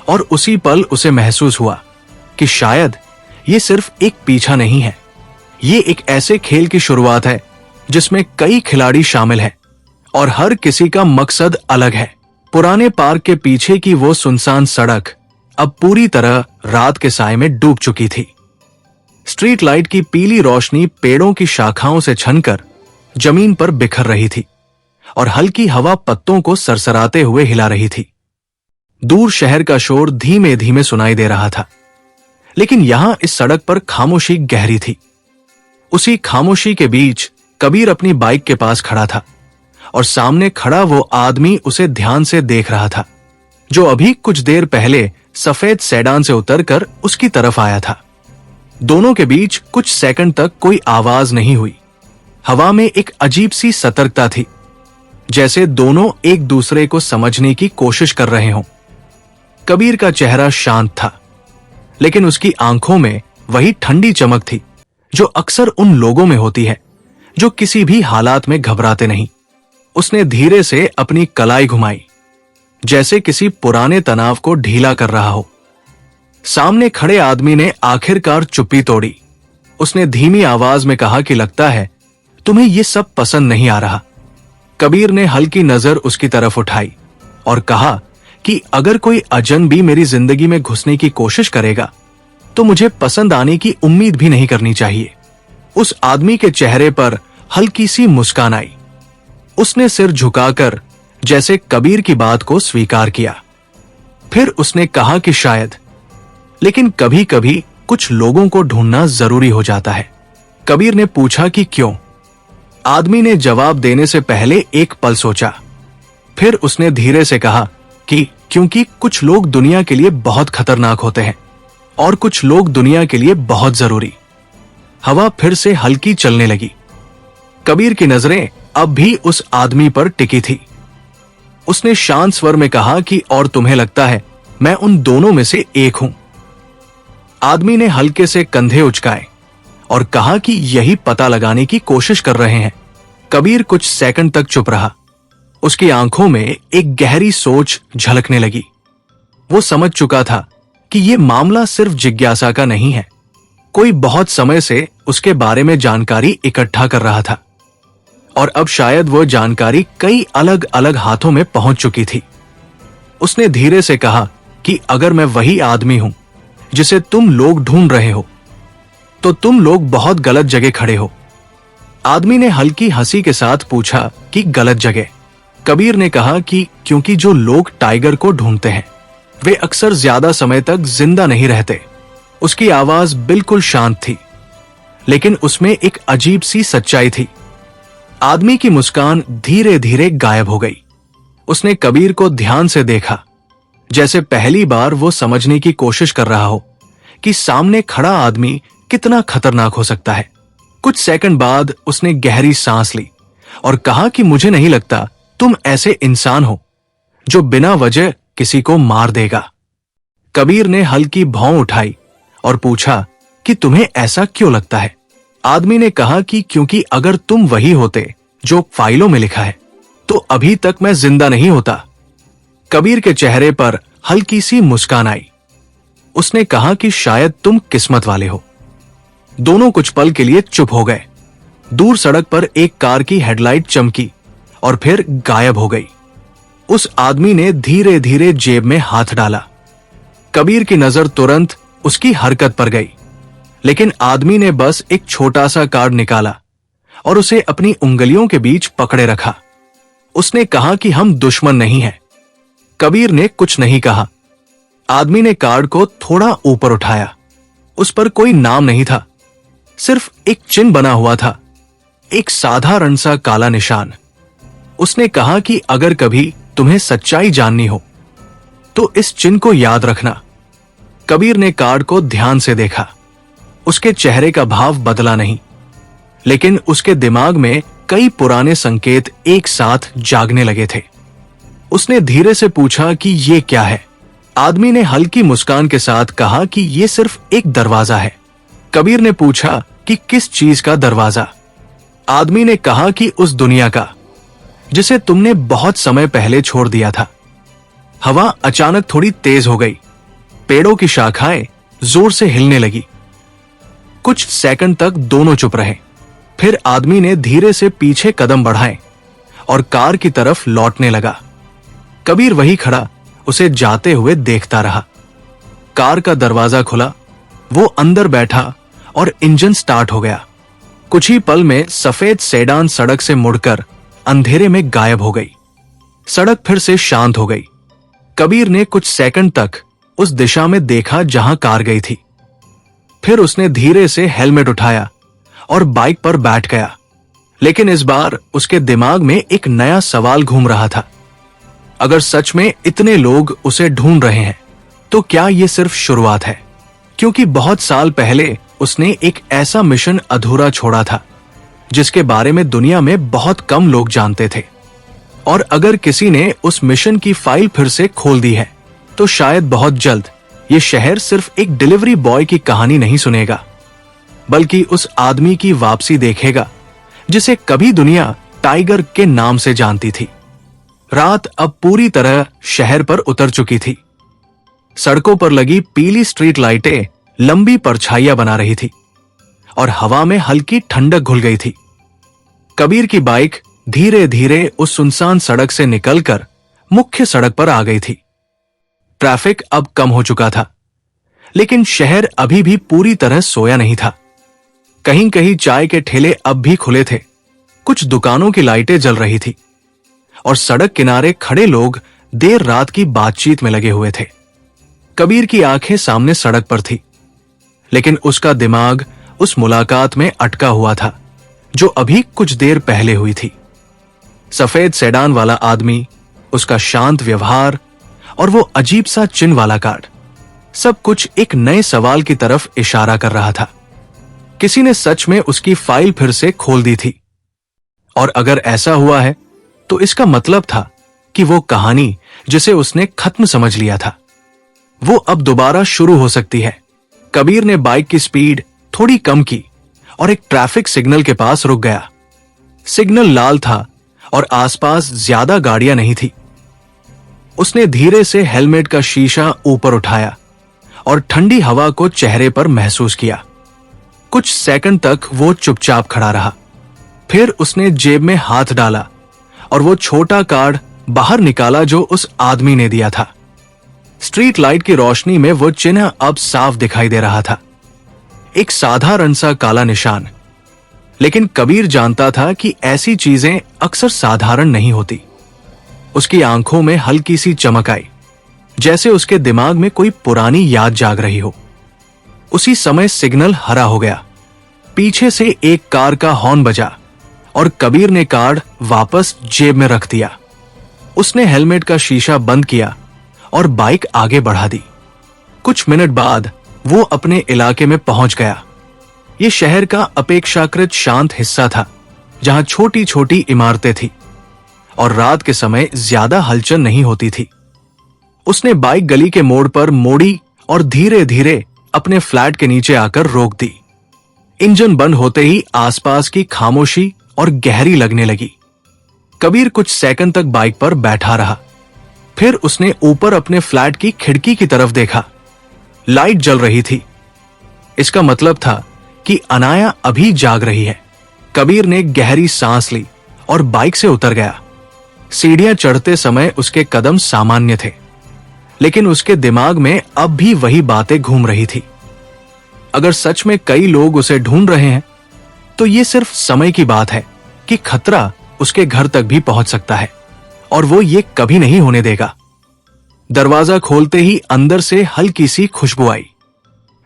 और उसी पल उसे महसूस हुआ कि शायद ये सिर्फ एक पीछा नहीं है, ये एक ऐसे खेल की शुरुआत है जिसमें कई खिलाड़ी शामिल हैं और हर किसी का मकसद अलग है। पुराने पार्क के पीछे की वो सुनसान सड़क अब पूरी तरह रात के साए में डूब चुकी थी। स्ट्रीट लाइट की पीली रोशनी पेड़ों की शाखाओं से छनकर जमीन पर बिखर रही थी और हल्की हवा पत्तों को सरसराते हुए हिला रही थी। दूर शहर का शोर धीमे धीमे सुनाई दे रहा था, लेकिन यहां इस सड़क पर खामोशी गहरी थी। उसी खामोशी के बीच कबीर अपनी बाइक के पास खड़ा था और सामने खड़ा वो आदमी उसे ध्यान से देख रहा था, जो अभी कुछ देर पहले सफेद सेडान से उतरकर उसकी तरफ आया था। दोनों के बीच कुछ सेकंड तक कोई आवाज नहीं हुई। हवा में एक अजीब सी सतर्कता थी, जैसे दोनों एक दूसरे को समझने की कोशिश कर रहे हों। कबीर का चेहरा शांत था, लेकिन उसकी आंखों में वही ठंडी चमक थी जो अक्सर उन लोगों में होती है जो किसी भी हालात में घबराते नहीं। उसने धीरे से अपनी कलाई घुमाई, जैसे किसी पुराने तनाव को ढीला कर रहा हो। सामने खड़े आदमी ने आखिरकार चुप्पी तोड़ी। उसने धीमी आवाज में कहा कि लगता है तुम्हें ये सब पसंद नहीं आ रहा। कबीर ने हल्की नजर उसकी तरफ उठाई और कहा कि अगर कोई अजनबी मेरी जिंदगी में घुसने की कोशिश करेगा तो मुझे पसंद आने की उम्मीद भी नहीं करनी चाहिए। उस आदमी के चेहरे पर हल्की सी मुस्कान आई। उसने सिर झुकाकर जैसे कबीर की बात को स्वीकार किया। फिर उसने कहा कि शायद, लेकिन कभी कभी कुछ लोगों को ढूंढना जरूरी हो जाता है। कबीर ने पूछा कि क्यों? आदमी ने जवाब देने से पहले एक पल सोचा। फिर उसने धीरे से कहा कि क्योंकि कुछ लोग दुनिया के लिए बहुत खतरनाक होते हैं और कुछ लोग दुनिया के लिए बहुत जरूरी। हवा फिर से हल्की चलने लगी। कबीर की नजरें अब भी उस आदमी पर टिकी थी। उसने शांत स्वर में कहा कि और तुम्हें लगता है मैं उन दोनों में से एक हूं? आदमी ने हल्के से कंधे उचकाए और कहा कि यही पता लगाने की कोशिश कर रहे हैं। कबीर कुछ सेकंड तक चुप रहा। उसकी आंखों में एक गहरी सोच झलकने लगी। वो समझ चुका था कि ये मामला सिर्फ जिज्ञासा का नहीं है। कोई बहुत समय से उसके बारे में जानकारी इकट्ठा कर रहा था और अब शायद वो जानकारी कई अलग अलग हाथों में पहुंच चुकी थी। उसने धीरे से कहा कि अगर मैं वही आदमी हूं जिसे तुम लोग ढूंढ रहे हो, तो तुम लोग बहुत गलत जगह खड़े हो। आदमी ने हल्की हंसी के साथ पूछा कि गलत जगह? कबीर ने कहा कि क्योंकि जो लोग टाइगर को ढूंढते हैं वे अक्सर ज्यादा समय तक जिंदा नहीं रहते। उसकी आवाज बिल्कुल शांत थी, लेकिन उसमें एक अजीब सी सच्चाई थी। आदमी की मुस्कान धीरे धीरे गायब हो गई। उसने कबीर को ध्यान से देखा, जैसे पहली बार वो समझने की कोशिश कर रहा हो कि सामने खड़ा आदमी कितना खतरनाक हो सकता है। कुछ सेकंड बाद उसने गहरी सांस ली और कहा कि मुझे नहीं लगता तुम ऐसे इंसान हो जो बिना वजह किसी को मार देगा। कबीर ने हल्की भौं उठाई और पूछा कि तुम्हें ऐसा क्यों लगता है। आदमी ने कहा कि क्योंकि अगर तुम वही होते जो फाइलों में लिखा है तो अभी तक मैं जिंदा नहीं होता। कबीर के चेहरे पर हल्की सी मुस्कान आई। उसने कहा कि शायद तुम किस्मत वाले हो। दोनों कुछ पल के लिए चुप हो गए। दूर सड़क पर एक कार की हेडलाइट चमकी और फिर गायब हो गई। उस आदमी ने धीरे धीरे जेब में हाथ डाला। कबीर की नजर तुरंत उसकी हरकत पर गई, लेकिन आदमी ने बस एक छोटा सा कार्ड निकाला और उसे अपनी उंगलियों के बीच पकड़े रखा। उसने कहा कि हम दुश्मन नहीं हैं। कबीर ने कुछ नहीं कहा। आदमी ने कार्ड को थोड़ा ऊपर उठाया। उस पर कोई नाम नहीं था, सिर्फ एक चिन्ह बना हुआ था, एक साधारण सा काला निशान। उसने कहा कि अगर कभी तुम्हें सच्चाई जाननी हो तो इस चिन्ह को याद रखना। कबीर ने कार्ड को ध्यान से देखा। उसके चेहरे का भाव बदला नहीं, लेकिन उसके दिमाग में कई पुराने संकेत एक साथ जागने लगे थे। उसने धीरे से पूछा कि ये क्या है। आदमी ने हल्की मुस्कान के साथ कहा कि ये सिर्फ एक दरवाजा है। कबीर ने पूछा कि किस चीज का दरवाजा। आदमी ने कहा कि उस दुनिया का जिसे तुमने बहुत समय पहले छोड़ दिया था। हवा अचानक थोड़ी तेज हो गई। पेड़ों की शाखाएं जोर से हिलने लगी। कुछ सेकंड तक दोनों चुप रहे। फिर आदमी ने धीरे से पीछे कदम बढ़ाए और कार की तरफ लौटने लगा। कबीर वही खड़ा उसे जाते हुए देखता रहा। कार का दरवाजा खुला, वो अंदर बैठा और इंजन स्टार्ट हो गया। कुछ ही पल में सफेद सेडान सड़क से मुड़कर अंधेरे में गायब हो गई। सड़क फिर से शांत हो गई। कबीर ने कुछ सेकंड तक उस दिशा में देखा जहां कार गई थी। फिर उसने धीरे से हेलमेट उठाया और बाइक पर बैठ गया। लेकिन इस बार उसके दिमाग में एक नया सवाल घूम रहा था। अगर सच में इतने लोग उसे ढूंढ रहे हैं तो क्या यह सिर्फ शुरुआत है? क्योंकि बहुत साल पहले उसने एक ऐसा मिशन अधूरा छोड़ा था जिसके बारे में दुनिया में बहुत कम लोग जानते थे। और अगर किसी ने उस मिशन की फाइल फिर से खोल दी है तो शायद बहुत जल्द ये शहर सिर्फ एक डिलीवरी बॉय की कहानी नहीं सुनेगा, बल्कि उस आदमी की वापसी देखेगा जिसे कभी दुनिया टाइगर के नाम से जानती थी। रात अब पूरी तरह शहर पर उतर चुकी थी। सड़कों पर लगी पीली स्ट्रीट लाइटें लंबी परछाइयां बना रही थी और हवा में हल्की ठंडक घुल गई थी। कबीर की बाइक धीरे धीरे उस सुनसान सड़क से निकलकर मुख्य सड़क पर आ गई थी। ट्रैफिक अब कम हो चुका था, लेकिन शहर अभी भी पूरी तरह सोया नहीं था। कहीं कहीं चाय के ठेले अब भी खुले थे, कुछ दुकानों की लाइटें जल रही थी और सड़क किनारे खड़े लोग देर रात की बातचीत में लगे हुए थे। कबीर की आंखें सामने सड़क पर थी, लेकिन उसका दिमाग उस मुलाकात में अटका हुआ था जो अभी कुछ देर पहले हुई थी। सफेद सेडान वाला आदमी, उसका शांत व्यवहार और वो अजीब सा चिन्ह वाला कार्ड, सब कुछ एक नए सवाल की तरफ इशारा कर रहा था। किसी ने सच में उसकी फाइल फिर से खोल दी थी, और अगर ऐसा हुआ है तो इसका मतलब था कि वो कहानी जिसे उसने खत्म समझ लिया था वो अब दोबारा शुरू हो सकती है। कबीर ने बाइक की स्पीड थोड़ी कम की और एक ट्रैफिक सिग्नल के पास रुक गया। सिग्नल लाल था और आसपास ज्यादा गाड़ियां नहीं थी। उसने धीरे से हेलमेट का शीशा ऊपर उठाया और ठंडी हवा को चेहरे पर महसूस किया। कुछ सेकंड तक वो चुपचाप खड़ा रहा। फिर उसने जेब में हाथ डाला और वो छोटा कार्ड बाहर निकाला जो उस आदमी ने दिया था। स्ट्रीट लाइट की रोशनी में वो चिन्ह अब साफ दिखाई दे रहा था, एक साधारण सा काला निशान। लेकिन कबीर जानता था कि ऐसी चीजें अक्सर साधारण नहीं होती। उसकी आंखों में हल्की सी चमक आई, जैसे उसके दिमाग में कोई पुरानी याद जाग रही हो। उसी समय सिग्नल हरा हो गया। पीछे से एक कार का हॉर्न बजा और कबीर ने कार्ड वापस जेब में रख दिया। उसने हेलमेट का शीशा बंद किया और बाइक आगे बढ़ा दी। कुछ मिनट बाद वो अपने इलाके में पहुंच गया। ये शहर का अपेक्षाकृत शांत हिस्सा था, जहां छोटी छोटी इमारतें थी और रात के समय ज्यादा हलचल नहीं होती थी। उसने बाइक गली के मोड़ पर मोड़ी और धीरे धीरे अपने फ्लैट के नीचे आकर रोक दी। इंजन बंद होते ही आसपास की खामोशी और गहरी लगने लगी। कबीर कुछ सेकंड तक बाइक पर बैठा रहा। फिर उसने ऊपर अपने फ्लैट की खिड़की की तरफ देखा। लाइट जल रही थी। इसका मतलब था कि अनाया अभी जाग रही है। कबीर ने गहरी सांस ली और बाइक से उतर गया। सीढ़ियां चढ़ते समय उसके कदम सामान्य थे, लेकिन उसके दिमाग में अब भी वही बातें घूम रही थी। अगर सच में कई लोग उसे ढूंढ रहे हैं, तो ये सिर्फ समय की बात है कि खतरा उसके घर तक भी पहुंच सकता है, और वो ये कभी नहीं होने देगा। दरवाजा खोलते ही अंदर से हल्की सी खुशबू आई।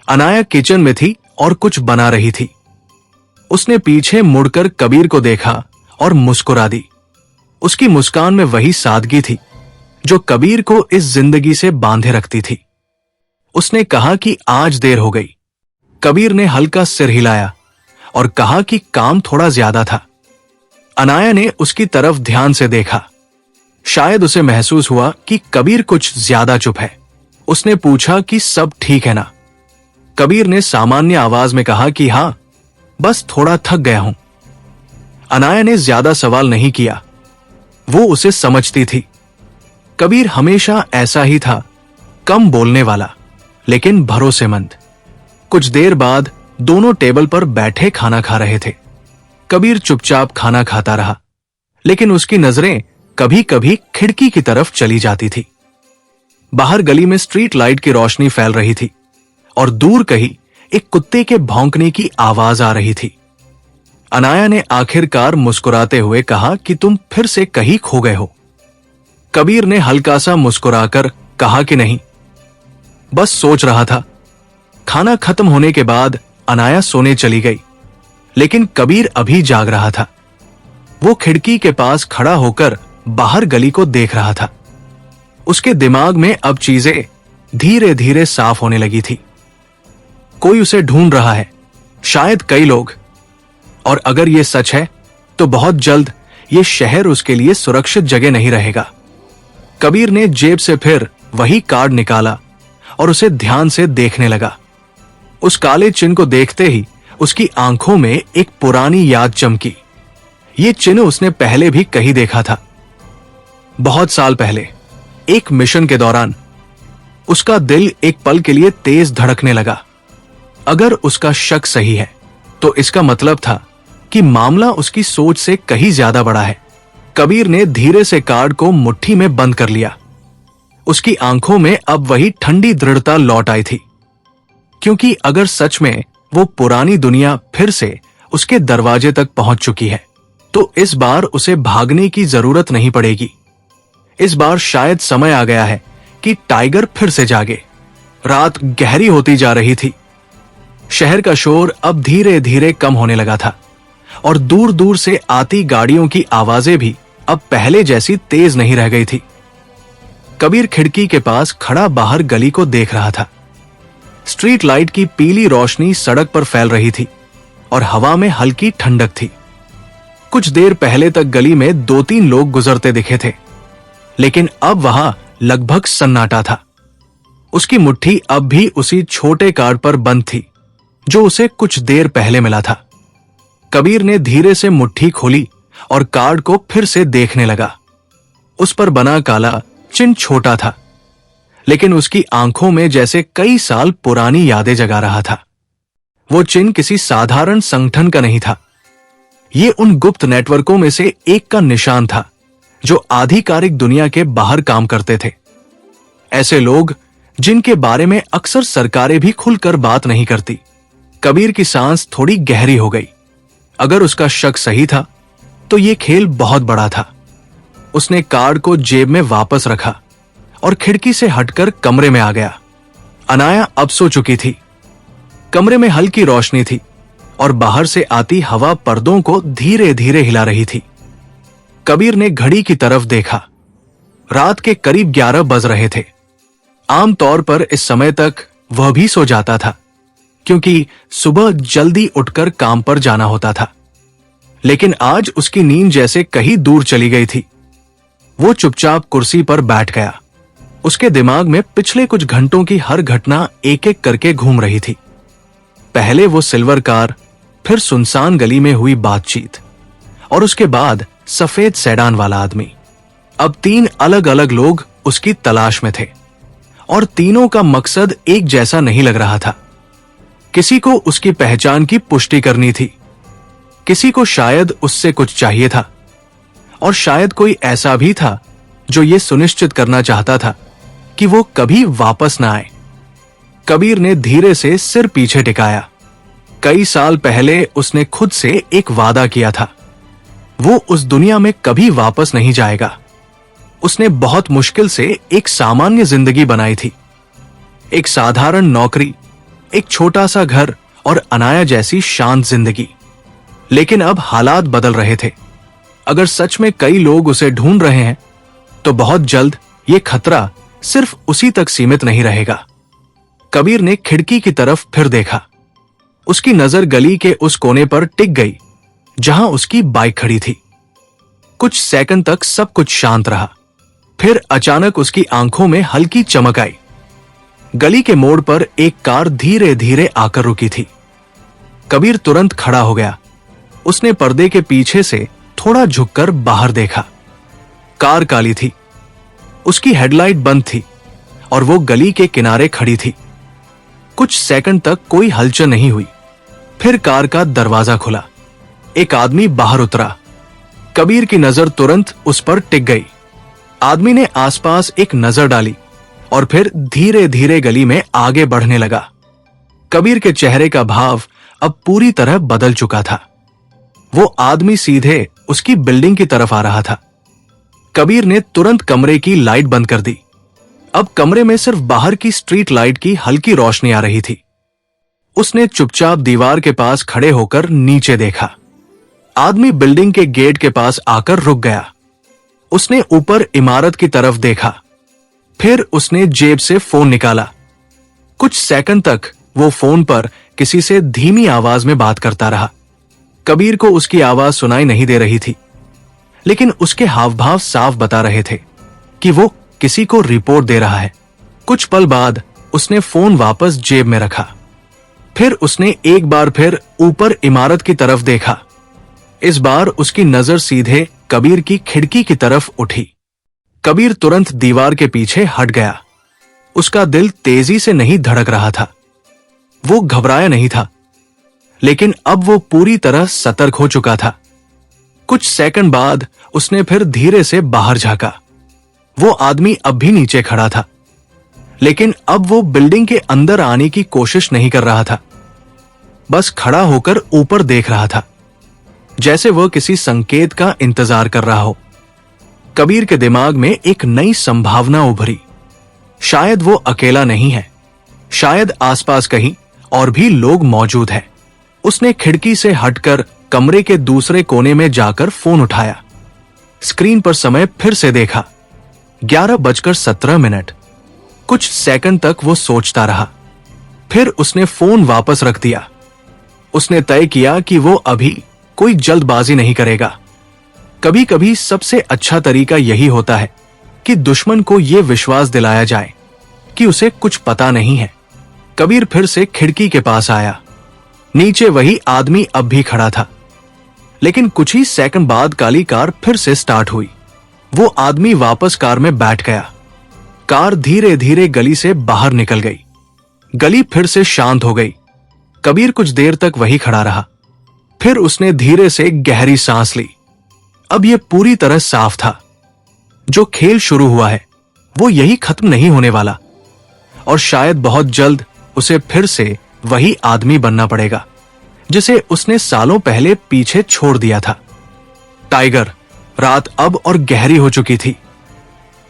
अनाया किचन में थी और कुछ बना रही थी। उसने पीछे मुड़कर कबीर को देखा और मुस्कुरा दी। उसकी मुस्कान में वही सादगी थी जो कबीर को इस जिंदगी से बांधे रखती थी। उसने कहा कि आज देर हो गई। कबीर ने हल्का सिर हिलाया और कहा कि काम थोड़ा ज्यादा था। अनाया ने उसकी तरफ ध्यान से देखा। शायद उसे महसूस हुआ कि कबीर कुछ ज्यादा चुप है। उसने पूछा कि सब ठीक है ना। कबीर ने सामान्य आवाज में कहा कि हाँ, बस थोड़ा थक गया हूं। अनाया ने ज्यादा सवाल नहीं किया। वो उसे समझती थी। कबीर हमेशा ऐसा ही था, कम बोलने वाला लेकिन भरोसेमंद। कुछ देर बाद दोनों टेबल पर बैठे खाना खा रहे थे। कबीर चुपचाप खाना खाता रहा, लेकिन उसकी नजरें कभी कभी खिड़की की तरफ चली जाती थी। बाहर गली में स्ट्रीट लाइट की रोशनी फैल रही थी और दूर कहीं एक कुत्ते के भौंकने की आवाज आ रही थी। अनाया ने आखिरकार मुस्कुराते हुए कहा कि तुम फिर से कहीं खो गए हो। कबीर ने हल्का सा मुस्कुराकर कहा कि नहीं, बस सोच रहा था। खाना खत्म होने के बाद अनाया सोने चली गई, लेकिन कबीर अभी जाग रहा था। वो खिड़की के पास खड़ा होकर बाहर गली को देख रहा था। उसके दिमाग में अब चीजें धीरे धीरे साफ होने लगी थी। कोई उसे ढूंढ रहा है, शायद कई लोग, और अगर ये सच है तो बहुत जल्द ये शहर उसके लिए सुरक्षित जगह नहीं रहेगा। कबीर ने जेब से फिर वही कार्ड निकाला और उसे ध्यान से देखने लगा। उस काले चिन्ह को देखते ही उसकी आंखों में एक पुरानी याद चमकी। ये चिन्ह उसने पहले भी कहीं देखा था। बहुत साल पहले एक मिशन के दौरान उसका दिल एक पल के लिए तेज धड़कने लगा। अगर उसका शक सही है तो इसका मतलब था कि मामला उसकी सोच से कहीं ज्यादा बड़ा है। कबीर ने धीरे से कार्ड को मुट्ठी में बंद कर लिया। उसकी आंखों में अब वही ठंडी दृढ़ता लौट आई थी, क्योंकि अगर सच में वो पुरानी दुनिया फिर से उसके दरवाजे तक पहुंच चुकी है, तो इस बार उसे भागने की जरूरत नहीं पड़ेगी। इस बार शायद समय आ गया है कि टाइगर फिर से जागे। रात गहरी होती जा रही थी। शहर का शोर अब धीरे धीरे कम होने लगा था और दूर दूर से आती गाड़ियों की आवाजें भी अब पहले जैसी तेज नहीं रह गई थी। कबीर खिड़की के पास खड़ा बाहर गली को देख रहा था। स्ट्रीट लाइट की पीली रोशनी सड़क पर फैल रही थी और हवा में हल्की ठंडक थी। कुछ देर पहले तक गली में 2-3 लोग गुजरते दिखे थे, लेकिन अब वहां लगभग सन्नाटा था। उसकी मुट्ठी अब भी उसी छोटे कार्ड पर बंद थी जो उसे कुछ देर पहले मिला था। कबीर ने धीरे से मुट्ठी खोली और कार्ड को फिर से देखने लगा। उस पर बना काला चिन्ह छोटा था, लेकिन उसकी आंखों में जैसे कई साल पुरानी यादें जगा रहा था। वो चिन्ह किसी साधारण संगठन का नहीं था। ये उन गुप्त नेटवर्कों में से एक का निशान था जो आधिकारिक दुनिया के बाहर काम करते थे। ऐसे लोग जिनके बारे में अक्सर सरकारें भी खुलकर बात नहीं करती। कबीर की सांस थोड़ी गहरी हो गई। अगर उसका शक सही था तो ये खेल बहुत बड़ा था। उसने कार्ड को जेब में वापस रखा और खिड़की से हटकर कमरे में आ गया। अनाया अब सो चुकी थी। कमरे में हल्की रोशनी थी और बाहर से आती हवा पर्दों को धीरे धीरे हिला रही थी। कबीर ने घड़ी की तरफ देखा। रात के करीब 11 बज रहे थे। आमतौर पर इस समय तक वह भी सो जाता था, क्योंकि सुबह जल्दी उठकर काम पर जाना होता था। लेकिन आज उसकी नींद जैसे कहीं दूर चली गई थी। वो चुपचाप कुर्सी पर बैठ गया। उसके दिमाग में पिछले कुछ घंटों की हर घटना एक एक करके घूम रही थी। पहले वो सिल्वर कार, फिर सुनसान गली में हुई बातचीत, और उसके बाद सफेद सेडान वाला आदमी। अब 3 अलग अलग लोग उसकी तलाश में थे, और तीनों का मकसद एक जैसा नहीं लग रहा था। किसी को उसकी पहचान की पुष्टि करनी थी, किसी को शायद उससे कुछ चाहिए था, और शायद कोई ऐसा भी था जो ये सुनिश्चित करना चाहता था कि वो कभी वापस ना आए। कबीर ने धीरे से सिर पीछे टिकाया। कई साल पहले उसने खुद से एक वादा किया था, वो उस दुनिया में कभी वापस नहीं जाएगा। उसने बहुत मुश्किल से एक सामान्य जिंदगी बनाई थी, एक साधारण नौकरी, एक छोटा सा घर और अनाया जैसी शांत जिंदगी। लेकिन अब हालात बदल रहे थे। अगर सच में कई लोग उसे ढूंढ रहे हैं, तो बहुत जल्द ये खतरा सिर्फ उसी तक सीमित नहीं रहेगा। कबीर ने खिड़की की तरफ फिर देखा। उसकी नजर गली के उस कोने पर टिक गई जहां उसकी बाइक खड़ी थी। कुछ सेकंड तक सब कुछ शांत रहा। फिर अचानक उसकी आंखों में हल्की चमक आई। गली के मोड़ पर एक कार धीरे धीरे आकर रुकी थी। कबीर तुरंत खड़ा हो गया। उसने पर्दे के पीछे से थोड़ा झुककर बाहर देखा। कार काली थी, उसकी हेडलाइट बंद थी और वो गली के किनारे खड़ी थी। कुछ सेकंड तक कोई हलचल नहीं हुई। फिर कार का दरवाजा खुला। एक आदमी बाहर उतरा। कबीर की नजर तुरंत उस पर टिक गई। आदमी ने आसपास एक नजर डाली और फिर धीरे धीरे गली में आगे बढ़ने लगा। कबीर के चेहरे का भाव अब पूरी तरह बदल चुका था। वो आदमी सीधे उसकी बिल्डिंग की तरफ आ रहा था। कबीर ने तुरंत कमरे की लाइट बंद कर दी। अब कमरे में सिर्फ बाहर की स्ट्रीट लाइट की हल्की रोशनी आ रही थी। उसने चुपचाप दीवार के पास खड़े होकर नीचे देखा। आदमी बिल्डिंग के गेट के पास आकर रुक गया। उसने ऊपर इमारत की तरफ देखा। फिर उसने जेब से फोन निकाला। कुछ सेकंड तक वो फोन पर किसी से धीमी आवाज में बात करता रहा। कबीर को उसकी आवाज सुनाई नहीं दे रही थी, लेकिन उसके हाव भाव साफ बता रहे थे कि वो किसी को रिपोर्ट दे रहा है। कुछ पल बाद उसने फोन वापस जेब में रखा। फिर उसने एक बार फिर ऊपर इमारत की तरफ देखा। इस बार उसकी नजर सीधे कबीर की खिड़की की तरफ उठी। कबीर तुरंत दीवार के पीछे हट गया। उसका दिल तेजी से नहीं धड़क रहा था। वो घबराया नहीं था, लेकिन अब वो पूरी तरह सतर्क हो चुका था। कुछ सेकंड बाद उसने फिर धीरे से बाहर झांका। वो आदमी अब भी नीचे खड़ा था, लेकिन अब वो बिल्डिंग के अंदर आने की कोशिश नहीं कर रहा था। बस खड़ा होकर ऊपर देख रहा था, जैसे वह किसी संकेत का इंतजार कर रहा हो। कबीर के दिमाग में एक नई संभावना उभरी। शायद वो अकेला नहीं है, शायद आसपास कहीं और भी लोग मौजूद हैं। उसने खिड़की से हटकर कमरे के दूसरे कोने में जाकर फोन उठाया। स्क्रीन पर समय फिर से देखा, 11:17। कुछ सेकंड तक वो सोचता रहा। फिर उसने फोन वापस रख दिया। उसने तय किया कि वो अभी कोई जल्दबाजी नहीं करेगा। कभी कभी सबसे अच्छा तरीका यही होता है कि दुश्मन को यह विश्वास दिलाया जाए कि उसे कुछ पता नहीं है। कबीर फिर से खिड़की के पास आया। नीचे वही आदमी अब भी खड़ा था, लेकिन कुछ ही सेकंड बाद काली कार फिर से स्टार्ट हुई। वो आदमी वापस कार में बैठ गया। कार धीरे धीरे गली से बाहर निकल गई। गली फिर से शांत हो गई। कबीर कुछ देर तक वही खड़ा रहा। फिर उसने धीरे से गहरी सांस ली। अब यह पूरी तरह साफ था, जो खेल शुरू हुआ है वो यही खत्म नहीं होने वाला, और शायद बहुत जल्द उसे फिर से वही आदमी बनना पड़ेगा जिसे उसने सालों पहले पीछे छोड़ दिया था। टाइगर, रात अब और गहरी हो चुकी थी।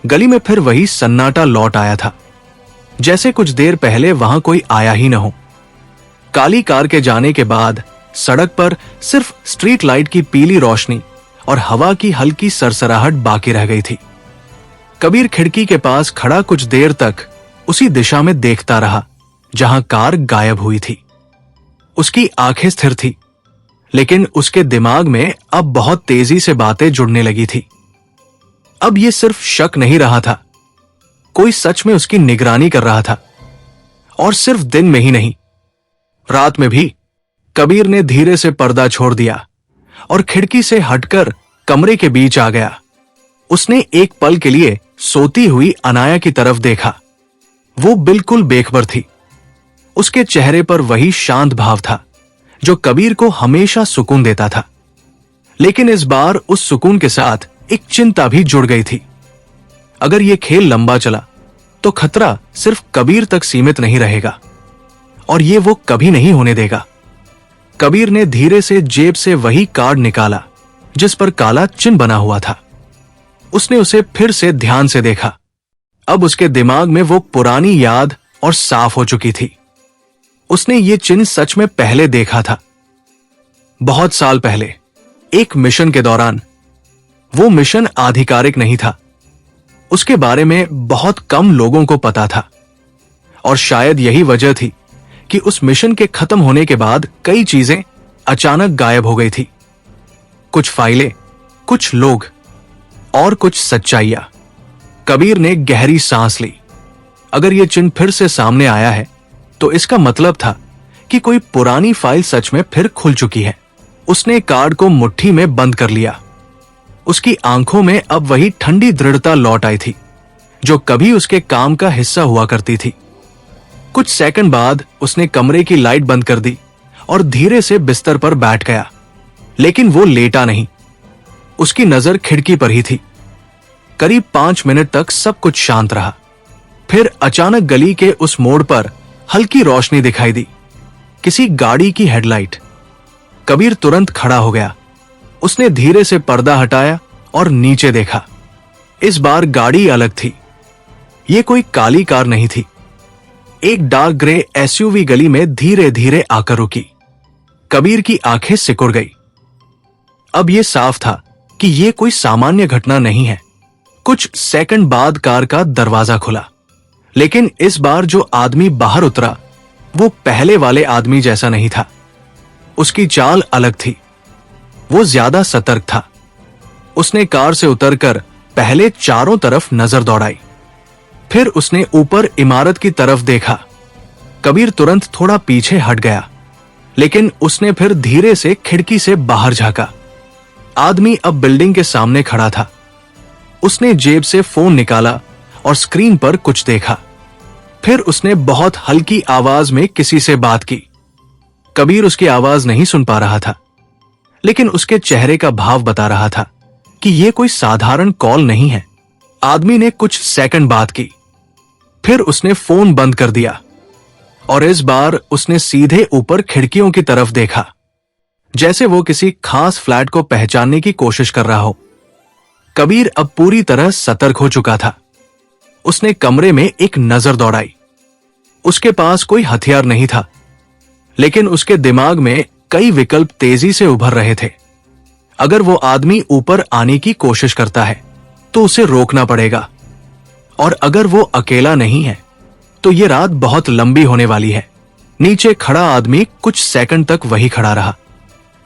गली में फिर वही सन्नाटा लौट आया था, जैसे कुछ देर पहले वहां कोई आया ही न हो। काली कार के जाने के बाद सड़क पर सिर्फ स्ट्रीट लाइट की पीली रोशनी और हवा की हल्की सरसराहट बाकी रह गई थी। कबीर खिड़की के पास खड़ा कुछ देर तक उसी दिशा में देखता रहा जहां कार गायब हुई थी। उसकी आंखें स्थिर थी, लेकिन उसके दिमाग में अब बहुत तेजी से बातें जुड़ने लगी थी। अब यह सिर्फ शक नहीं रहा था, कोई सच में उसकी निगरानी कर रहा था। और सिर्फ दिन में ही नहीं, रात में भी कबीर ने धीरे से पर्दा छोड़ दिया और खिड़की से हटकर कमरे के बीच आ गया। उसने एक पल के लिए सोती हुई अनाया की तरफ देखा। वो बिल्कुल बेखबर थी। उसके चेहरे पर वही शांत भाव था जो कबीर को हमेशा सुकून देता था, लेकिन इस बार उस सुकून के साथ एक चिंता भी जुड़ गई थी। अगर यह खेल लंबा चला तो खतरा सिर्फ कबीर तक सीमित नहीं रहेगा, और ये वो कभी नहीं होने देगा। कबीर ने धीरे से जेब से वही कार्ड निकाला जिस पर काला चिन्ह बना हुआ था। उसने उसे फिर से ध्यान से देखा। अब उसके दिमाग में वो पुरानी याद और साफ हो चुकी थी। उसने ये चिन्ह सच में पहले देखा था, बहुत साल पहले, एक मिशन के दौरान। वो मिशन आधिकारिक नहीं था, उसके बारे में बहुत कम लोगों को पता था, और शायद यही वजह थी कि उस मिशन के खत्म होने के बाद कई चीजें अचानक गायब हो गई थी। कुछ फाइलें, कुछ लोग और कुछ सच्चाइयां। कबीर ने गहरी सांस ली। अगर यह चिन्ह फिर से सामने आया है तो इसका मतलब था कि कोई पुरानी फाइल सच में फिर खुल चुकी है। उसने कार्ड को मुट्ठी में बंद कर लिया। उसकी आंखों में अब वही ठंडी दृढ़ता लौट आई थी जो कभी उसके काम का हिस्सा हुआ करती थी। कुछ सेकंड बाद उसने कमरे की लाइट बंद कर दी और धीरे से बिस्तर पर बैठ गया, लेकिन वो लेटा नहीं। उसकी नजर खिड़की पर ही थी। करीब 5 मिनट तक सब कुछ शांत रहा। फिर अचानक गली के उस मोड़ पर हल्की रोशनी दिखाई दी, किसी गाड़ी की हेडलाइट। कबीर तुरंत खड़ा हो गया। उसने धीरे से पर्दा हटाया और नीचे देखा। इस बार गाड़ी अलग थी। यह कोई काली कार नहीं थी। एक डार्क ग्रे एसयूवी गली में धीरे धीरे आकर रुकी। कबीर की आंखें सिकुड़ गई। अब यह साफ था कि यह कोई सामान्य घटना नहीं है। कुछ सेकंड बाद कार का दरवाजा खुला, लेकिन इस बार जो आदमी बाहर उतरा वो पहले वाले आदमी जैसा नहीं था। उसकी चाल अलग थी। वो ज्यादा सतर्क था। उसने कार से उतरकर पहले चारों तरफ नजर दौड़ाई। फिर उसने ऊपर इमारत की तरफ देखा। कबीर तुरंत थोड़ा पीछे हट गया, लेकिन उसने फिर धीरे से खिड़की से बाहर झांका। आदमी अब बिल्डिंग के सामने खड़ा था। उसने जेब से फोन निकाला और स्क्रीन पर कुछ देखा। फिर उसने बहुत हल्की आवाज में किसी से बात की। कबीर उसकी आवाज नहीं सुन पा रहा था, लेकिन उसके चेहरे का भाव बता रहा था कि यह कोई साधारण कॉल नहीं है। आदमी ने कुछ सेकंड बात की, फिर उसने फोन बंद कर दिया और इस बार उसने सीधे ऊपर खिड़कियों की तरफ देखा, जैसे वो किसी खास फ्लैट को पहचानने की कोशिश कर रहा हो। कबीर अब पूरी तरह सतर्क हो चुका था। उसने कमरे में एक नजर दौड़ाई। उसके पास कोई हथियार नहीं था, लेकिन उसके दिमाग में कई विकल्प तेजी से उभर रहे थे। अगर वो आदमी ऊपर आने की कोशिश करता है तो उसे रोकना पड़ेगा, और अगर वो अकेला नहीं है तो ये रात बहुत लंबी होने वाली है। नीचे खड़ा आदमी कुछ सेकंड तक वही खड़ा रहा।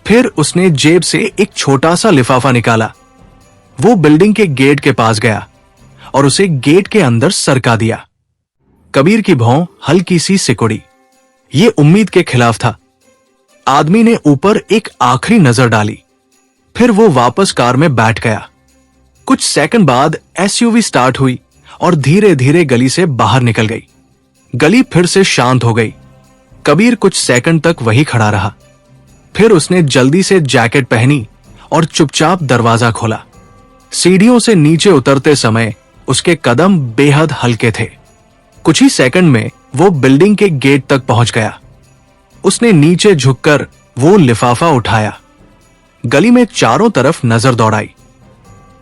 फिर उसने जेब से एक छोटा सा लिफाफा निकाला। वो बिल्डिंग के गेट के पास गया और उसे गेट के अंदर सरका दिया। कबीर की भौं हल्की सी सिकुड़ी। ये उम्मीद के खिलाफ था। आदमी ने ऊपर एक आखिरी नजर डाली, फिर वो वापस कार में बैठ गया। कुछ सेकंड बाद एसयूवी स्टार्ट हुई और धीरे धीरे गली से बाहर निकल गई। गली फिर से शांत हो गई। कबीर कुछ सेकंड तक वही खड़ा रहा। फिर उसने जल्दी से जैकेट पहनी और चुपचाप दरवाजा खोला। सीढ़ियों से नीचे उतरते समय उसके कदम बेहद हल्के थे। कुछ ही सेकंड में वो बिल्डिंग के गेट तक पहुंच गया। उसने नीचे झुककर वो लिफाफा उठाया। गली में चारों तरफ नजर दौड़ाई।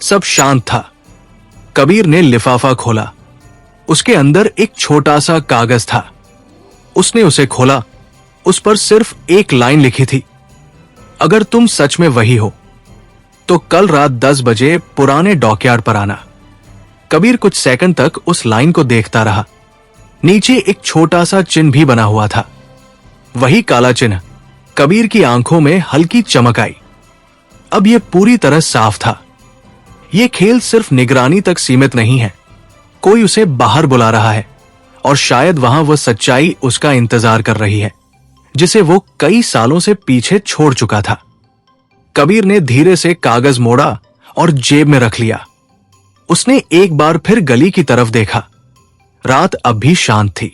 सब शांत था। कबीर ने लिफाफा खोला। उसके अंदर एक छोटा सा कागज था। उसने उसे खोला। उस पर सिर्फ एक लाइन लिखी थी, अगर तुम सच में वही हो तो कल रात 10 बजे पुराने डॉकयार्ड पर आना। कबीर कुछ सेकंड तक उस लाइन को देखता रहा। नीचे एक छोटा सा चिन्ह भी बना हुआ था, वही काला चिन्ह कबीर की आंखों में हल्की चमक आई। अब यह पूरी तरह साफ था, यह खेल सिर्फ निगरानी तक सीमित नहीं है। कोई उसे बाहर बुला रहा है और शायद वहां वह सच्चाई उसका इंतजार कर रही है, जिसे वो कई सालों से पीछे छोड़ चुका था। कबीर ने धीरे से कागज मोड़ा और जेब में रख लिया। उसने एक बार फिर गली की तरफ देखा। रात अब भी शांत थी,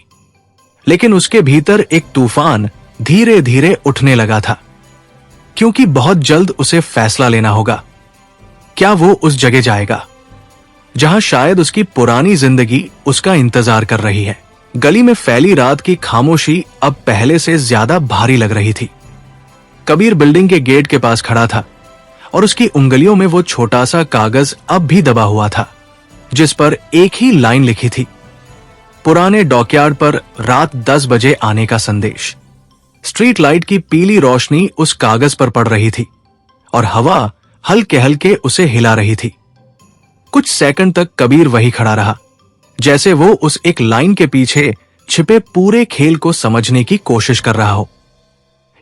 लेकिन उसके भीतर एक तूफान धीरे धीरे उठने लगा था, क्योंकि बहुत जल्द उसे फैसला लेना होगा। क्या वो उस जगह जाएगा जहां शायद उसकी पुरानी जिंदगी उसका इंतजार कर रही है? गली में फैली रात की खामोशी अब पहले से ज्यादा भारी लग रही थी। कबीर बिल्डिंग के गेट के पास खड़ा था और उसकी उंगलियों में वो छोटा सा कागज अब भी दबा हुआ था, जिस पर एक ही लाइन लिखी थी, पुराने डॉकयार्ड पर रात 10 बजे आने का संदेश। स्ट्रीट लाइट की पीली रोशनी उस कागज पर पड़ रही थी और हवा हल्के हल्के उसे हिला रही थी। कुछ सेकंड तक कबीर वही खड़ा रहा, जैसे वो उस एक लाइन के पीछे छिपे पूरे खेल को समझने की कोशिश कर रहा हो।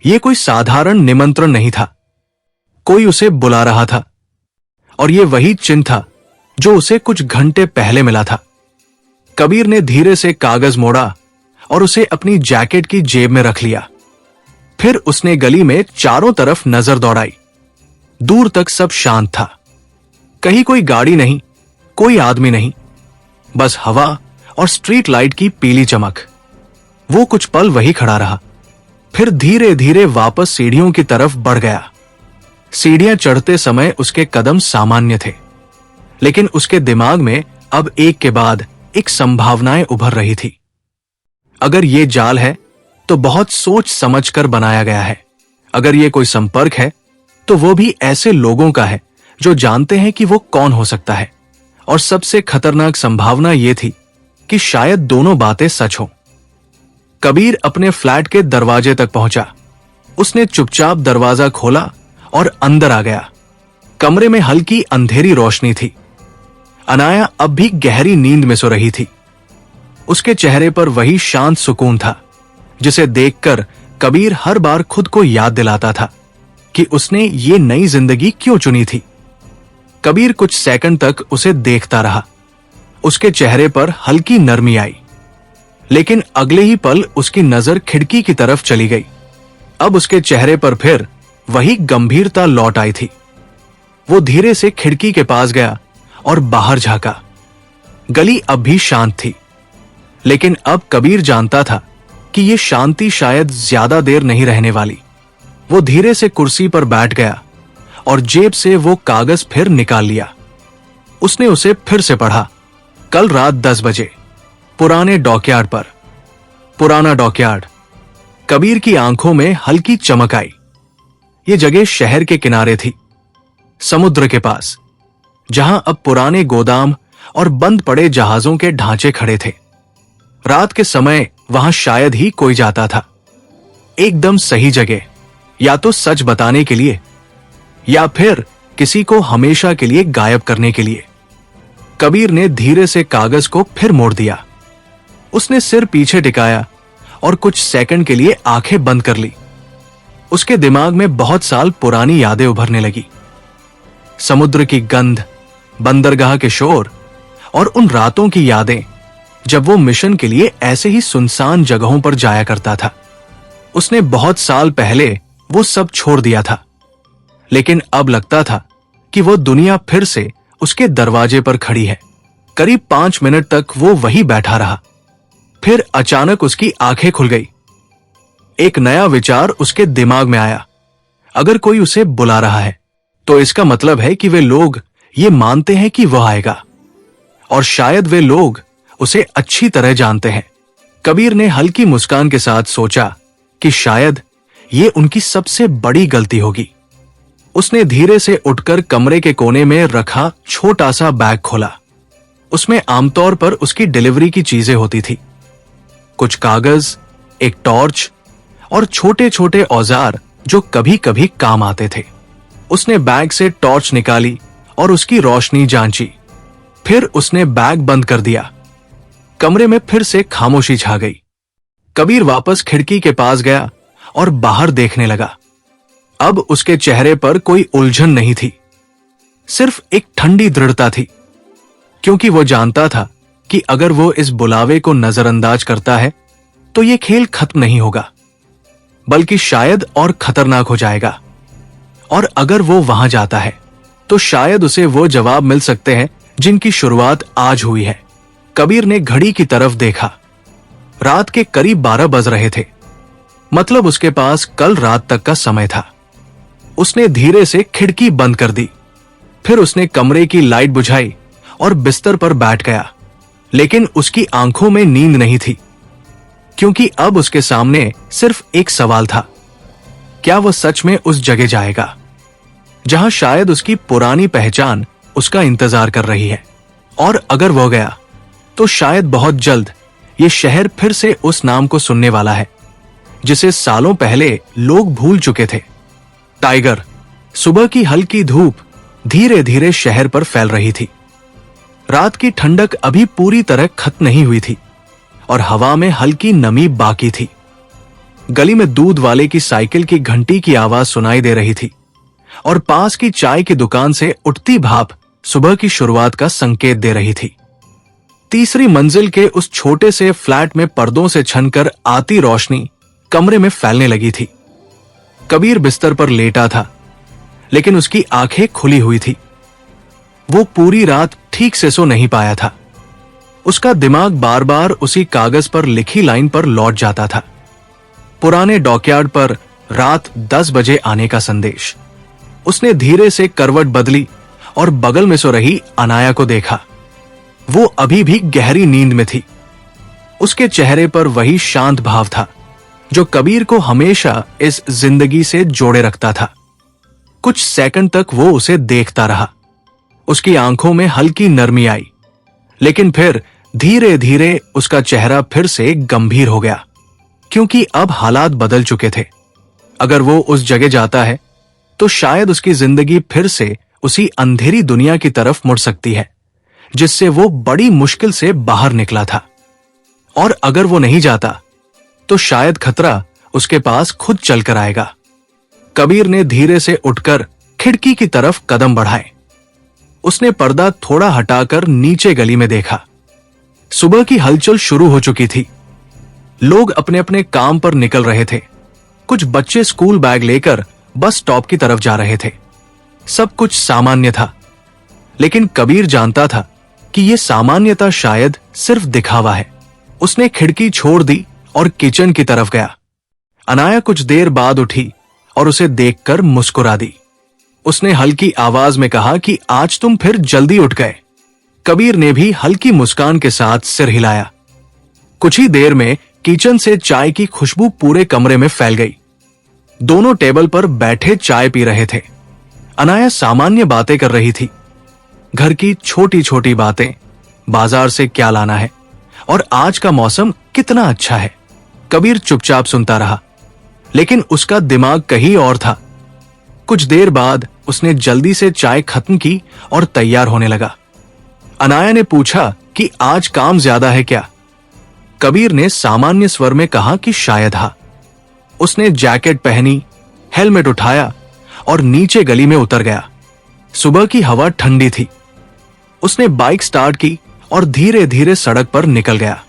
यह कोई साधारण निमंत्रण नहीं था, कोई उसे बुला रहा था, और यह वही चिन्ह था जो उसे कुछ घंटे पहले मिला था। कबीर ने धीरे से कागज मोड़ा और उसे अपनी जैकेट की जेब में रख लिया। फिर उसने गली में चारों तरफ नजर दौड़ाई। दूर तक सब शांत था, कहीं कोई गाड़ी नहीं, कोई आदमी नहीं, बस हवा और स्ट्रीट लाइट की पीली चमक। वो कुछ पल वही खड़ा रहा, फिर धीरे धीरे वापस सीढ़ियों की तरफ बढ़ गया। सीढ़ियां चढ़ते समय उसके कदम सामान्य थे, लेकिन उसके दिमाग में अब एक के बाद एक संभावनाएं उभर रही थी। अगर ये जाल है तो बहुत सोच समझ कर बनाया गया है। अगर ये कोई संपर्क है तो वो भी ऐसे लोगों का है जो जानते हैं कि वो कौन हो सकता है। और सबसे खतरनाक संभावना ये थी कि शायद दोनों बातें सच हों। कबीर अपने फ्लैट के दरवाजे तक पहुंचा। उसने चुपचाप दरवाजा खोला और अंदर आ गया। कमरे में हल्की अंधेरी रोशनी थी। अनाया अब भी गहरी नींद में सो रही थी। उसके चेहरे पर वही शांत सुकून था जिसे देखकर कबीर हर बार खुद को याद दिलाता था कि उसने ये नई जिंदगी क्यों चुनी थी। कबीर कुछ सेकंड तक उसे देखता रहा। उसके चेहरे पर हल्की नरमी आई, लेकिन अगले ही पल उसकी नजर खिड़की की तरफ चली गई। अब उसके चेहरे पर फिर वही गंभीरता लौट आई थी। वो धीरे से खिड़की के पास गया और बाहर झांका। गली अब भी शांत थी, लेकिन अब कबीर जानता था कि ये शांति शायद ज्यादा देर नहीं रहने वाली। वो धीरे से कुर्सी पर बैठ गया और जेब से वो कागज फिर निकाल लिया। उसने उसे फिर से पढ़ा। कल रात 10 बजे पुराने डॉकयार्ड पर। पुराना डॉकयार्ड। कबीर की आंखों में हल्की चमक आई। ये जगह शहर के किनारे थी, समुद्र के पास, जहां अब पुराने गोदाम और बंद पड़े जहाजों के ढांचे खड़े थे। रात के समय वहां शायद ही कोई जाता था। एकदम सही जगह, या तो सच बताने के लिए या फिर किसी को हमेशा के लिए गायब करने के लिए। कबीर ने धीरे से कागज को फिर मोड़ दिया। उसने सिर पीछे टिकाया और कुछ सेकंड के लिए आंखें बंद कर ली। उसके दिमाग में बहुत साल पुरानी यादें उभरने लगी। समुद्र की गंध, बंदरगाह के शोर और उन रातों की यादें जब वो मिशन के लिए ऐसे ही सुनसान जगहों पर जाया करता था। उसने बहुत साल पहले वो सब छोड़ दिया था, लेकिन अब लगता था कि वो दुनिया फिर से उसके दरवाजे पर खड़ी है। करीब 5 मिनट तक वो वही बैठा रहा। फिर अचानक उसकी आंखें खुल गई। एक नया विचार उसके दिमाग में आया। अगर कोई उसे बुला रहा है तो इसका मतलब है कि वे लोग ये मानते हैं कि वह आएगा, और शायद वे लोग उसे अच्छी तरह जानते हैं। कबीर ने हल्की मुस्कान के साथ सोचा कि शायद ये उनकी सबसे बड़ी गलती होगी। उसने धीरे से उठकर कमरे के कोने में रखा छोटा सा बैग खोला। उसमें आमतौर पर उसकी डिलीवरी की चीजें होती थी, कुछ कागज, एक टॉर्च और छोटे छोटे औजार जो कभी कभी काम आते थे। उसने बैग से टॉर्च निकाली और उसकी रोशनी जांची। फिर उसने बैग बंद कर दिया। कमरे में फिर से खामोशी छा गई। कबीर वापस खिड़की के पास गया और बाहर देखने लगा। अब उसके चेहरे पर कोई उलझन नहीं थी, सिर्फ एक ठंडी दृढ़ता थी, क्योंकि वो जानता था कि अगर वो इस बुलावे को नजरअंदाज करता है तो ये खेल खत्म नहीं होगा, बल्कि शायद और खतरनाक हो जाएगा। और अगर वो वहां जाता है तो शायद उसे वो जवाब मिल सकते हैं जिनकी शुरुआत आज हुई है। कबीर ने घड़ी की तरफ देखा। रात के करीब 12 बज रहे थे, मतलब उसके पास कल रात तक का समय था। उसने धीरे से खिड़की बंद कर दी, फिर उसने कमरे की लाइट बुझाई और बिस्तर पर बैठ गया। लेकिन उसकी आंखों में नींद नहीं थी, क्योंकि अब उसके सामने सिर्फ एक सवाल था, क्या वो सच में उस जगह जाएगा जहां शायद उसकी पुरानी पहचान उसका इंतजार कर रही है? और अगर वो गया तो शायद बहुत जल्द ये शहर फिर से उस नाम को सुनने वाला है जिसे सालों पहले लोग भूल चुके थे। टाइगर। सुबह की हल्की धूप धीरे धीरे शहर पर फैल रही थी। रात की ठंडक अभी पूरी तरह खत्म नहीं हुई थी और हवा में हल्की नमी बाकी थी। गली में दूध वाले की साइकिल की घंटी की आवाज सुनाई दे रही थी और पास की चाय की दुकान से उठती भाप सुबह की शुरुआत का संकेत दे रही थी। तीसरी मंजिल के उस छोटे से फ्लैट में पर्दों से छनकर आती रोशनी कमरे में फैलने लगी थी। कबीर बिस्तर पर लेटा था, लेकिन उसकी आंखें खुली हुई थी। वो पूरी रात ठीक से सो नहीं पाया था। उसका दिमाग बार बार उसी कागज पर लिखी लाइन पर लौट जाता था। पुराने डॉकयार्ड पर रात 10 बजे आने का संदेश। उसने धीरे से करवट बदली और बगल में सो रही अनाया को देखा। वो अभी भी गहरी नींद में थी। उसके चेहरे पर वही शांत भाव था जो कबीर को हमेशा इस जिंदगी से जोड़े रखता था। कुछ सेकंड तक वो उसे देखता रहा। उसकी आंखों में हल्की नरमी आई, लेकिन फिर धीरे धीरे उसका चेहरा फिर से गंभीर हो गया, क्योंकि अब हालात बदल चुके थे। अगर वो उस जगह जाता है तो शायद उसकी जिंदगी फिर से उसी अंधेरी दुनिया की तरफ मुड़ सकती है जिससे वो बड़ी मुश्किल से बाहर निकला था। और अगर वो नहीं जाता तो शायद खतरा उसके पास खुद चलकर आएगा। कबीर ने धीरे से उठकर खिड़की की तरफ कदम बढ़ाए। उसने पर्दा थोड़ा हटाकर नीचे गली में देखा। सुबह की हलचल शुरू हो चुकी थी। लोग अपने अपने काम पर निकल रहे थे। कुछ बच्चे स्कूल बैग लेकर बस स्टॉप की तरफ जा रहे थे। सब कुछ सामान्य था, लेकिन कबीर जानता था कि यह सामान्यता शायद सिर्फ दिखावा है। उसने खिड़की छोड़ दी और किचन की तरफ गया। अनाया कुछ देर बाद उठी और उसे देखकर मुस्कुरा दी। उसने हल्की आवाज में कहा कि आज तुम फिर जल्दी उठ गए। कबीर ने भी हल्की मुस्कान के साथ सिर हिलाया। कुछ ही देर में किचन से चाय की खुशबू पूरे कमरे में फैल गई। दोनों टेबल पर बैठे चाय पी रहे थे। अनाया सामान्य बातें कर रही थी, घर की छोटी छोटी बातें, बाजार से क्या लाना है और आज का मौसम कितना अच्छा है। कबीर चुपचाप सुनता रहा, लेकिन उसका दिमाग कहीं और था। कुछ देर बाद उसने जल्दी से चाय खत्म की और तैयार होने लगा। अनाया ने पूछा कि आज काम ज्यादा है क्या? कबीर ने सामान्य स्वर में कहा कि शायद हाँ। उसने जैकेट पहनी, हेलमेट उठाया और नीचे गली में उतर गया। सुबह की हवा ठंडी थी। उसने बाइक स्टार्ट की और धीरे धीरे सड़क पर निकल गया।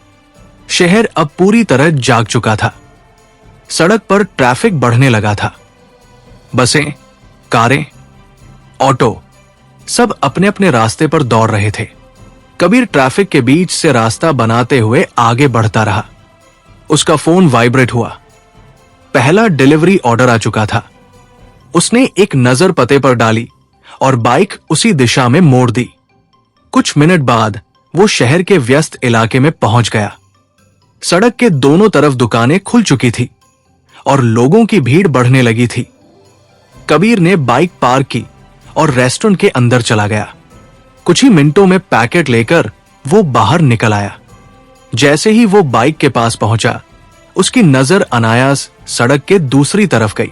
शहर अब पूरी तरह जाग चुका था। सड़क पर ट्रैफिक बढ़ने लगा था। बसें, कारें, ऑटो सब अपने अपने रास्ते पर दौड़ रहे थे। कबीर ट्रैफिक के बीच से रास्ता बनाते हुए आगे बढ़ता रहा। उसका फोन वाइब्रेट हुआ। पहला डिलीवरी ऑर्डर आ चुका था। उसने एक नजर पते पर डाली और बाइक उसी दिशा में मोड़ दी। कुछ मिनट बाद वो शहर के व्यस्त इलाके में पहुंच गया। सड़क के दोनों तरफ दुकानें खुल चुकी थी और लोगों की भीड़ बढ़ने लगी थी। कबीर ने बाइक पार्क की और रेस्टोरेंट के अंदर चला गया। कुछ ही मिनटों में पैकेट लेकर वो बाहर निकल आया। जैसे ही वो बाइक के पास पहुंचा, उसकी नजर अनायास सड़क के दूसरी तरफ गई।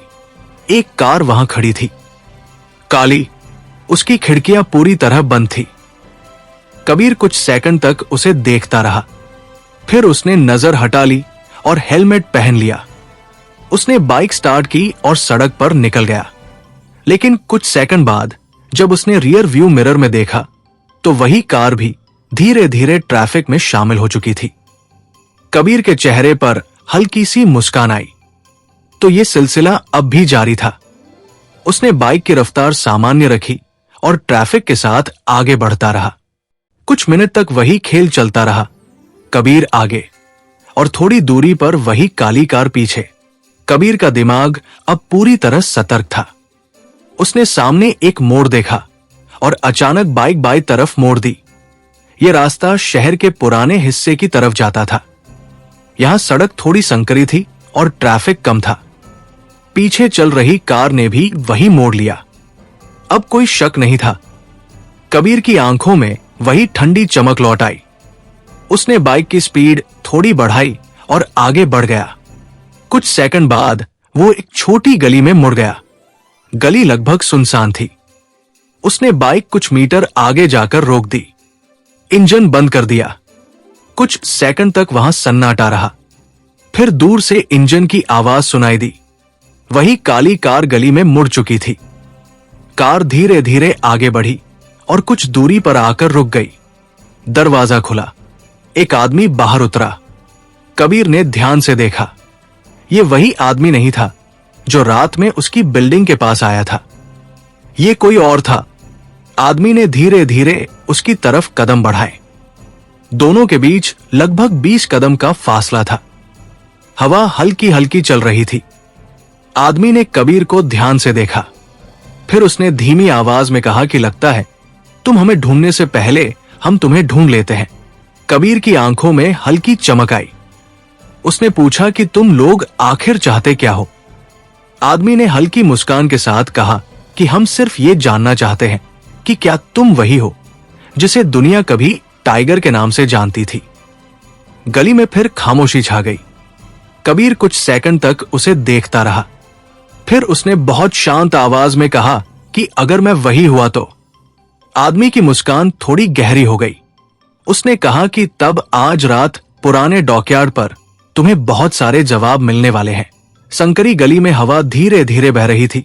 एक कार वहां खड़ी थी, काली। उसकी खिड़कियां पूरी तरह बंद थी। कबीर कुछ सेकंड तक उसे देखता रहा, फिर उसने नजर हटा ली और हेलमेट पहन लिया। उसने बाइक स्टार्ट की और सड़क पर निकल गया। लेकिन कुछ सेकंड बाद जब उसने रियर व्यू मिरर में देखा तो वही कार भी धीरे धीरे ट्रैफिक में शामिल हो चुकी थी। कबीर के चेहरे पर हल्की सी मुस्कान आई। तो ये सिलसिला अब भी जारी था। उसने बाइक की रफ्तार सामान्य रखी और ट्रैफिक के साथ आगे बढ़ता रहा। कुछ मिनट तक वही खेल चलता रहा, कबीर आगे और थोड़ी दूरी पर वही काली कार पीछे। कबीर का दिमाग अब पूरी तरह सतर्क था। उसने सामने एक मोड़ देखा और अचानक बाइक बाईं तरफ मोड़ दी। यह रास्ता शहर के पुराने हिस्से की तरफ जाता था। यहां सड़क थोड़ी संकरी थी और ट्रैफिक कम था। पीछे चल रही कार ने भी वही मोड़ लिया। अब कोई शक नहीं था। कबीर की आंखों में वही ठंडी चमक लौट आई। उसने बाइक की स्पीड थोड़ी बढ़ाई और आगे बढ़ गया। कुछ सेकंड बाद वो एक छोटी गली में मुड़ गया। गली लगभग सुनसान थी। उसने बाइक कुछ मीटर आगे जाकर रोक दी, इंजन बंद कर दिया। कुछ सेकंड तक वहां सन्नाटा रहा। फिर दूर से इंजन की आवाज सुनाई दी। वही काली कार गली में मुड़ चुकी थी। कार धीरे धीरे आगे बढ़ी और कुछ दूरी पर आकर रुक गई। दरवाजा खुला। एक आदमी बाहर उतरा। कबीर ने ध्यान से देखा। यह वही आदमी नहीं था जो रात में उसकी बिल्डिंग के पास आया था। यह कोई और था। आदमी ने धीरे धीरे उसकी तरफ कदम बढ़ाए। दोनों के बीच लगभग 20 कदम का फासला था। हवा हल्की हल्की चल रही थी। आदमी ने कबीर को ध्यान से देखा। फिर उसने धीमी आवाज में कहा कि लगता है तुम हमें ढूंढने से पहले हम तुम्हें ढूंढ लेते हैं। कबीर की आंखों में हल्की चमक आई। उसने पूछा कि तुम लोग आखिर चाहते क्या हो? आदमी ने हल्की मुस्कान के साथ कहा कि हम सिर्फ ये जानना चाहते हैं कि क्या तुम वही हो जिसे दुनिया कभी टाइगर के नाम से जानती थी। गली में फिर खामोशी छा गई। कबीर कुछ सेकंड तक उसे देखता रहा। फिर उसने बहुत शांत आवाज में कहा कि अगर मैं वही हुआ तो। आदमी की मुस्कान थोड़ी गहरी हो गई। उसने कहा कि तब आज रात पुराने डॉकयार्ड पर तुम्हें बहुत सारे जवाब मिलने वाले हैं। संकरी गली में हवा धीरे धीरे बह रही थी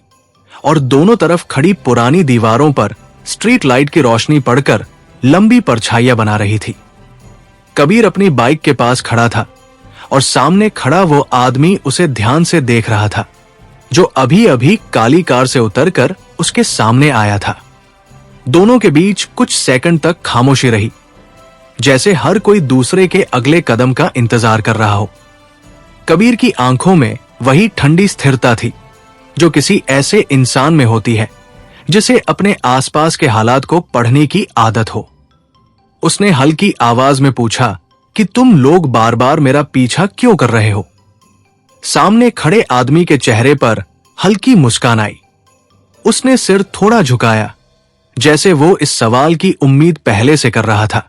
और दोनों तरफ खड़ी पुरानी दीवारों पर स्ट्रीट लाइट की रोशनी पड़कर लंबी परछाइयां बना रही थी। कबीर अपनी बाइक के पास खड़ा था और सामने खड़ा वो आदमी उसे ध्यान से देख रहा था, जो अभी अभी काली कार से उतरकर उसके सामने आया था। दोनों के बीच कुछ सेकंड तक खामोशी रही, जैसे हर कोई दूसरे के अगले कदम का इंतजार कर रहा हो। कबीर की आंखों में वही ठंडी स्थिरता थी जो किसी ऐसे इंसान में होती है जिसे अपने आसपास के हालात को पढ़ने की आदत हो। उसने हल्की आवाज में पूछा कि तुम लोग बार बार मेरा पीछा क्यों कर रहे हो? सामने खड़े आदमी के चेहरे पर हल्की मुस्कान आई। उसने सिर थोड़ा झुकाया, जैसे वो इस सवाल की उम्मीद पहले से कर रहा था।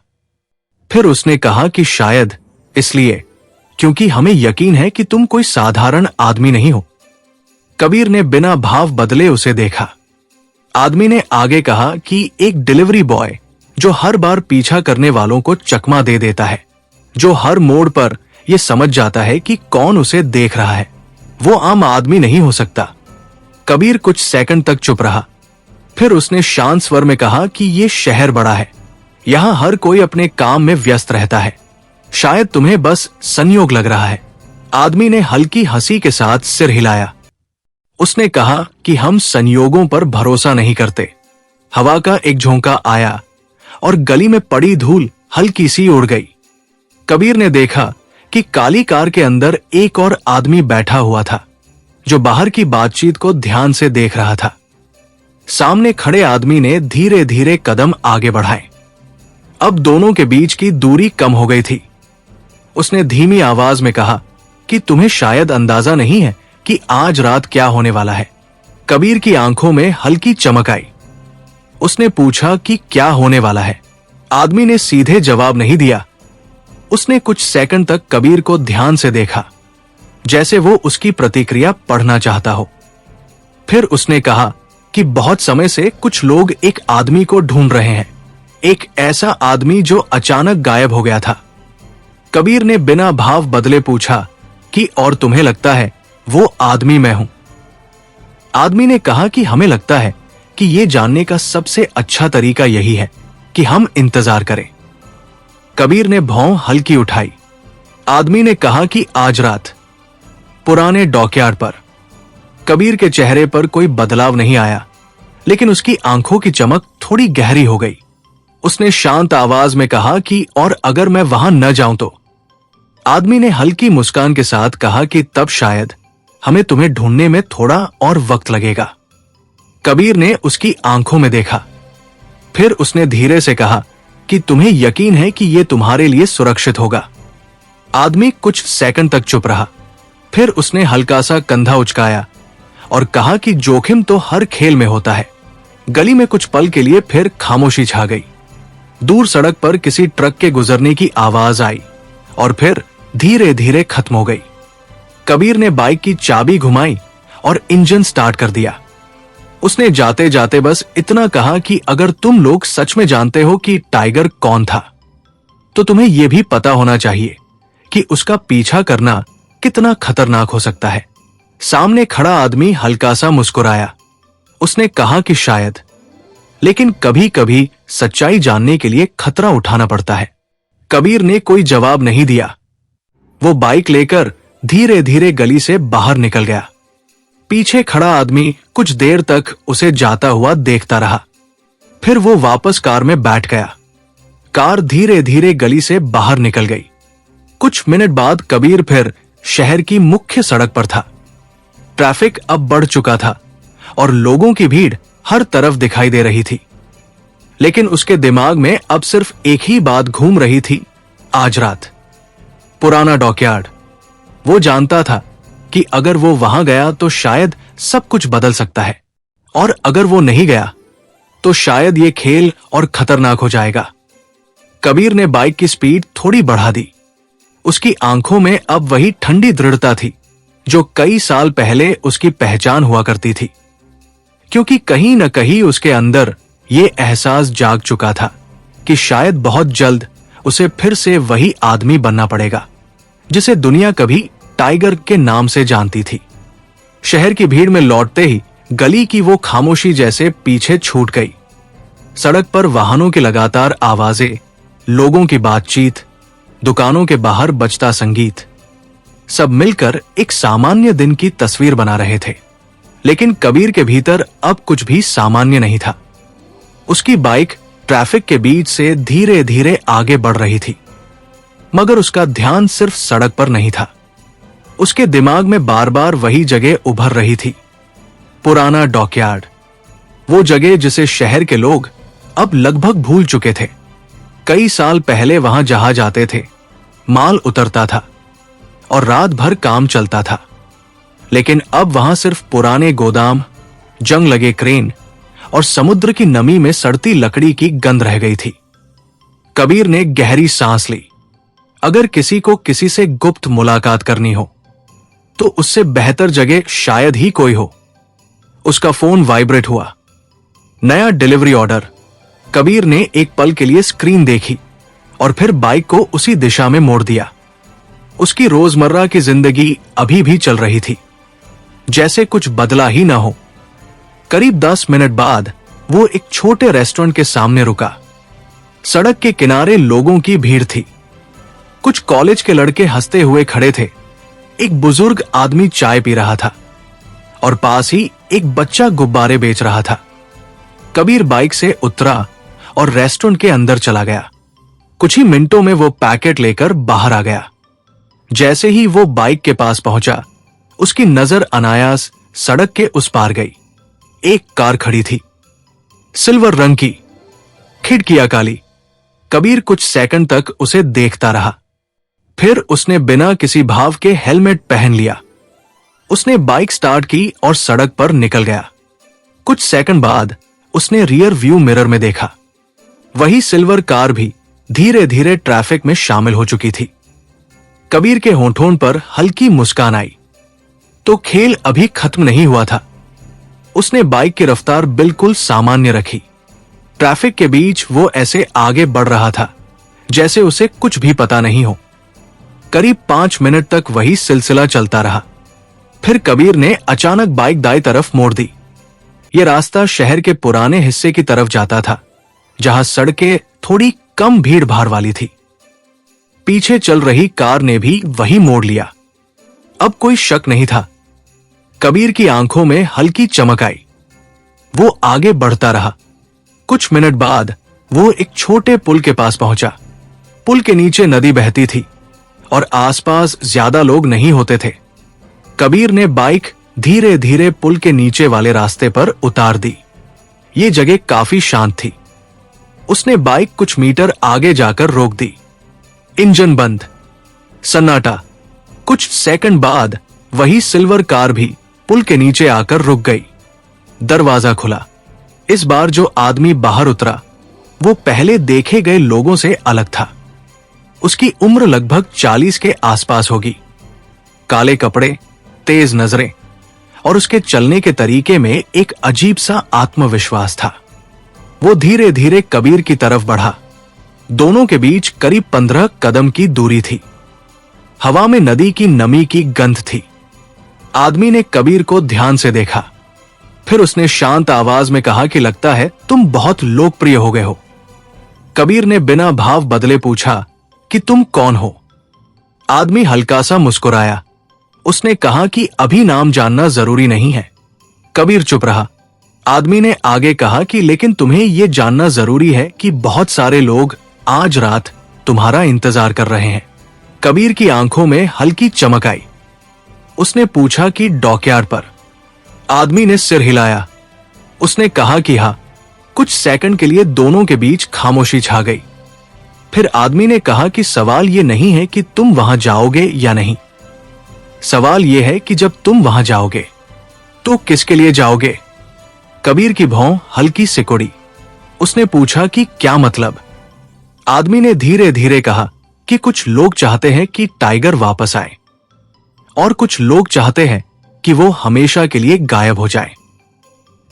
फिर उसने कहा कि शायद इसलिए क्योंकि हमें यकीन है कि तुम कोई साधारण आदमी नहीं हो। कबीर ने बिना भाव बदले उसे देखा। आदमी ने आगे कहा कि एक डिलीवरी बॉय जो हर बार पीछा करने वालों को चकमा दे देता है, जो हर मोड़ पर यह समझ जाता है कि कौन उसे देख रहा है, वो आम आदमी नहीं हो सकता। कबीर कुछ सेकंड तक चुप रहा। फिर उसने शांत स्वर में कहा कि यह शहर बड़ा है, यहां हर कोई अपने काम में व्यस्त रहता है। शायद तुम्हें बस संयोग लग रहा है। आदमी ने हल्की हंसी के साथ सिर हिलाया। उसने कहा कि हम संयोगों पर भरोसा नहीं करते। हवा का एक झोंका आया और गली में पड़ी धूल हल्की सी उड़ गई। कबीर ने देखा कि काली कार के अंदर एक और आदमी बैठा हुआ था, जो बाहर की बातचीत को ध्यान से देख रहा था। सामने खड़े आदमी ने धीरे धीरे कदम आगे बढ़ाए। अब दोनों के बीच की दूरी कम हो गई थी। उसने धीमी आवाज में कहा कि तुम्हें शायद अंदाजा नहीं है कि आज रात क्या होने वाला है। कबीर की आंखों में हल्की चमक आई। उसने पूछा कि क्या होने वाला है। आदमी ने सीधे जवाब नहीं दिया। उसने कुछ सेकंड तक कबीर को ध्यान से देखा, जैसे वो उसकी प्रतिक्रिया पढ़ना चाहता हो। फिर उसने कहा कि बहुत समय से कुछ लोग एक आदमी को ढूंढ रहे हैं, एक ऐसा आदमी जो अचानक गायब हो गया था। कबीर ने बिना भाव बदले पूछा कि और तुम्हें लगता है वो आदमी मैं हूं। आदमी ने कहा कि हमें लगता है कि यह जानने का सबसे अच्छा तरीका यही है कि हम इंतजार करें। कबीर ने भौं हल्की उठाई। आदमी ने कहा कि आज रात पुराने डॉकयार्ड पर। कबीर के चेहरे पर कोई बदलाव नहीं आया, लेकिन उसकी आंखों की चमक थोड़ी गहरी हो गई। उसने शांत आवाज में कहा कि और अगर मैं वहां न जाऊं तो? आदमी ने हल्की मुस्कान के साथ कहा कि तब शायद हमें तुम्हें ढूंढने में थोड़ा और वक्त लगेगा। कबीर ने उसकी आंखों में देखा। फिर उसने धीरे से कहा कि तुम्हें यकीन है कि यह तुम्हारे लिए सुरक्षित होगा? आदमी कुछ सेकंड तक चुप रहा। फिर उसने हल्का सा कंधा उचकाया और कहा कि जोखिम तो हर खेल में होता है। गली में कुछ पल के लिए फिर खामोशी छा गई। दूर सड़क पर किसी ट्रक के गुजरने की आवाज आई और फिर धीरे धीरे खत्म हो गई। कबीर ने बाइक की चाबी घुमाई और इंजन स्टार्ट कर दिया। उसने जाते जाते बस इतना कहा कि अगर तुम लोग सच में जानते हो कि टाइगर कौन था, तो तुम्हें यह भी पता होना चाहिए कि उसका पीछा करना कितना खतरनाक हो सकता है। सामने खड़ा आदमी हल्का सा मुस्कुराया। उसने कहा कि शायद, लेकिन कभी कभी सच्चाई जानने के लिए खतरा उठाना पड़ता है। कबीर ने कोई जवाब नहीं दिया। वो बाइक लेकर धीरे धीरे गली से बाहर निकल गया। पीछे खड़ा आदमी कुछ देर तक उसे जाता हुआ देखता रहा। फिर वो वापस कार में बैठ गया। कार धीरे धीरे गली से बाहर निकल गई। कुछ मिनट बाद कबीर फिर शहर की मुख्य सड़क पर था। ट्रैफिक अब बढ़ चुका था और लोगों की भीड़ हर तरफ दिखाई दे रही थी। लेकिन उसके दिमाग में अब सिर्फ एक ही बात घूम रही थी, आज रात पुराना डॉकयार्ड। वो जानता था कि अगर वो वहां गया तो शायद सब कुछ बदल सकता है, और अगर वो नहीं गया तो शायद ये खेल और खतरनाक हो जाएगा। कबीर ने बाइक की स्पीड थोड़ी बढ़ा दी। उसकी आंखों में अब वही ठंडी दृढ़ता थी जो कई साल पहले उसकी पहचान हुआ करती थी, क्योंकि कहीं न कहीं उसके अंदर ये एहसास जाग चुका था कि शायद बहुत जल्द उसे फिर से वही आदमी बनना पड़ेगा जिसे दुनिया कभी टाइगर के नाम से जानती थी। शहर की भीड़ में लौटते ही गली की वो खामोशी जैसे पीछे छूट गई। सड़क पर वाहनों की लगातार आवाजें, लोगों की बातचीत, दुकानों के बाहर बजता संगीत, सब मिलकर एक सामान्य दिन की तस्वीर बना रहे थे। लेकिन कबीर के भीतर अब कुछ भी सामान्य नहीं था। उसकी बाइक ट्रैफिक के बीच से धीरे धीरे आगे बढ़ रही थी, मगर उसका ध्यान सिर्फ सड़क पर नहीं था। उसके दिमाग में बार बार वही जगह उभर रही थी, पुराना डॉकयार्ड। वो जगह जिसे शहर के लोग अब लगभग भूल चुके थे। कई साल पहले वहां जहाज आते थे, माल उतरता था और रात भर काम चलता था। लेकिन अब वहां सिर्फ पुराने गोदाम, जंग लगे क्रेन और समुद्र की नमी में सड़ती लकड़ी की गंध रह गई थी। कबीर ने गहरी सांस ली। अगर किसी को किसी से गुप्त मुलाकात करनी हो तो उससे बेहतर जगह शायद ही कोई हो। उसका फोन वाइब्रेट हुआ। नया डिलीवरी ऑर्डर। कबीर ने एक पल के लिए स्क्रीन देखी और फिर बाइक को उसी दिशा में मोड़ दिया। उसकी रोजमर्रा की जिंदगी अभी भी चल रही थी, जैसे कुछ बदला ही ना हो। करीब 10 मिनट बाद वो एक छोटे रेस्टोरेंट के सामने रुका। सड़क के किनारे लोगों की भीड़ थी। कुछ कॉलेज के लड़के हंसते हुए खड़े थे। एक बुजुर्ग आदमी चाय पी रहा था और पास ही एक बच्चा गुब्बारे बेच रहा था। कबीर बाइक से उतरा और रेस्टोरेंट के अंदर चला गया। कुछ ही मिनटों में वो पैकेट लेकर बाहर आ गया। जैसे ही वो बाइक के पास पहुंचा, उसकी नजर अनायास सड़क के उस पार गई। एक कार खड़ी थी, सिल्वर रंग की, खिड़कियां काली। कबीर कुछ सेकंड तक उसे देखता रहा। फिर उसने बिना किसी भाव के हेलमेट पहन लिया। उसने बाइक स्टार्ट की और सड़क पर निकल गया। कुछ सेकंड बाद उसने रियर व्यू मिरर में देखा। वही सिल्वर कार भी धीरे धीरे ट्रैफिक में शामिल हो चुकी थी। कबीर के होंठों पर हल्की मुस्कान आई। तो खेल अभी खत्म नहीं हुआ था। उसने बाइक की रफ्तार बिल्कुल सामान्य रखी। ट्रैफिक के बीच वो ऐसे आगे बढ़ रहा था जैसे उसे कुछ भी पता नहीं हो। करीब 5 मिनट तक वही सिलसिला चलता रहा। फिर कबीर ने अचानक बाइक दाएं तरफ मोड़ दी। यह रास्ता शहर के पुराने हिस्से की तरफ जाता था, जहां सड़कें थोड़ी कम भीड़ भाड़ वाली थी। पीछे चल रही कार ने भी वही मोड़ लिया। अब कोई शक नहीं था। कबीर की आंखों में हल्की चमक आई। वो आगे बढ़ता रहा। कुछ मिनट बाद वो एक छोटे पुल के पास पहुंचा। पुल के नीचे नदी बहती थी और आसपास ज्यादा लोग नहीं होते थे। कबीर ने बाइक धीरे धीरे पुल के नीचे वाले रास्ते पर उतार दी। ये जगह काफी शांत थी। उसने बाइक कुछ मीटर आगे जाकर रोक दी। इंजन बंद, सन्नाटा। कुछ सेकंड बाद वही सिल्वर कार भी पुल के नीचे आकर रुक गई। दरवाजा खुला। इस बार जो आदमी बाहर उतरा वो पहले देखे गए लोगों से अलग था। उसकी उम्र लगभग 40 के आसपास होगी। काले कपड़े, तेज नजरें और उसके चलने के तरीके में एक अजीब सा आत्मविश्वास था। वो धीरे धीरे कबीर की तरफ बढ़ा। दोनों के बीच करीब 15 कदम की दूरी थी। हवा में नदी की नमी की गंध थी। आदमी ने कबीर को ध्यान से देखा। फिर उसने शांत आवाज में कहा कि लगता है तुम बहुत लोकप्रिय हो गए हो। कबीर ने बिना भाव बदले पूछा कि तुम कौन हो। आदमी हल्का सा मुस्कुराया। उसने कहा कि अभी नाम जानना जरूरी नहीं है। कबीर चुप रहा। आदमी ने आगे कहा कि लेकिन तुम्हें यह जानना जरूरी है कि बहुत सारे लोग आज रात तुम्हारा इंतजार कर रहे हैं। कबीर की आंखों में हल्की चमक आई। उसने पूछा कि डॉकयार्ड पर। आदमी ने सिर हिलाया। उसने कहा कि हाँ। कुछ सेकंड के लिए दोनों के बीच खामोशी छा गई। फिर आदमी ने कहा कि सवाल यह नहीं है कि तुम वहां जाओगे या नहीं। सवाल यह है कि जब तुम वहां जाओगे तो किसके लिए जाओगे। कबीर की भौं हल्की सिकुड़ी। उसने पूछा कि क्या मतलब। आदमी ने धीरे धीरे कहा कि कुछ लोग चाहते हैं कि टाइगर वापस आए और कुछ लोग चाहते हैं कि वो हमेशा के लिए गायब हो जाए।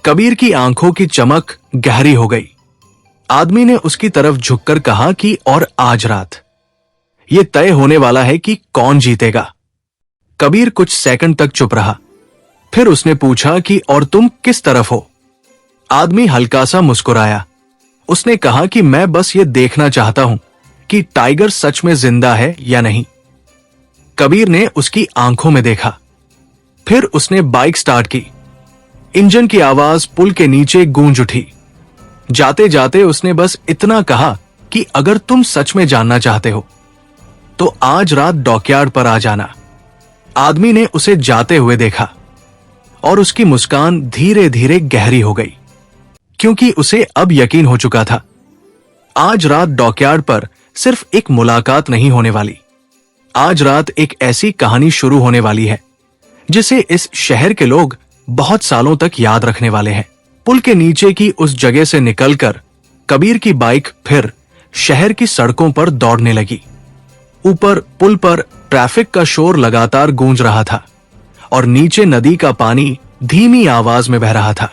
कबीर की आंखों की चमक गहरी हो गई। आदमी ने उसकी तरफ झुककर कहा कि और आज रात यह तय होने वाला है कि कौन जीतेगा। कबीर कुछ सेकंड तक चुप रहा। फिर उसने पूछा कि और तुम किस तरफ हो। आदमी हल्का सा मुस्कुराया। उसने कहा कि मैं बस ये देखना चाहता हूं कि टाइगर सच में जिंदा है या नहीं। कबीर ने उसकी आंखों में देखा। फिर उसने बाइक स्टार्ट की। इंजन की आवाज पुल के नीचे गूंज उठी। जाते जाते उसने बस इतना कहा कि अगर तुम सच में जानना चाहते हो तो आज रात डॉकयार्ड पर आ जाना। आदमी ने उसे जाते हुए देखा और उसकी मुस्कान धीरे धीरे गहरी हो गई, क्योंकि उसे अब यकीन हो चुका था आज रात डॉकयार्ड पर सिर्फ एक मुलाकात नहीं होने वाली। आज रात एक ऐसी कहानी शुरू होने वाली है जिसे इस शहर के लोग बहुत सालों तक याद रखने वाले हैं। पुल के नीचे की उस जगह से निकलकर कबीर की बाइक फिर शहर की सड़कों पर दौड़ने लगी। ऊपर पुल पर ट्रैफिक का शोर लगातार गूंज रहा था और नीचे नदी का पानी धीमी आवाज में बह रहा था।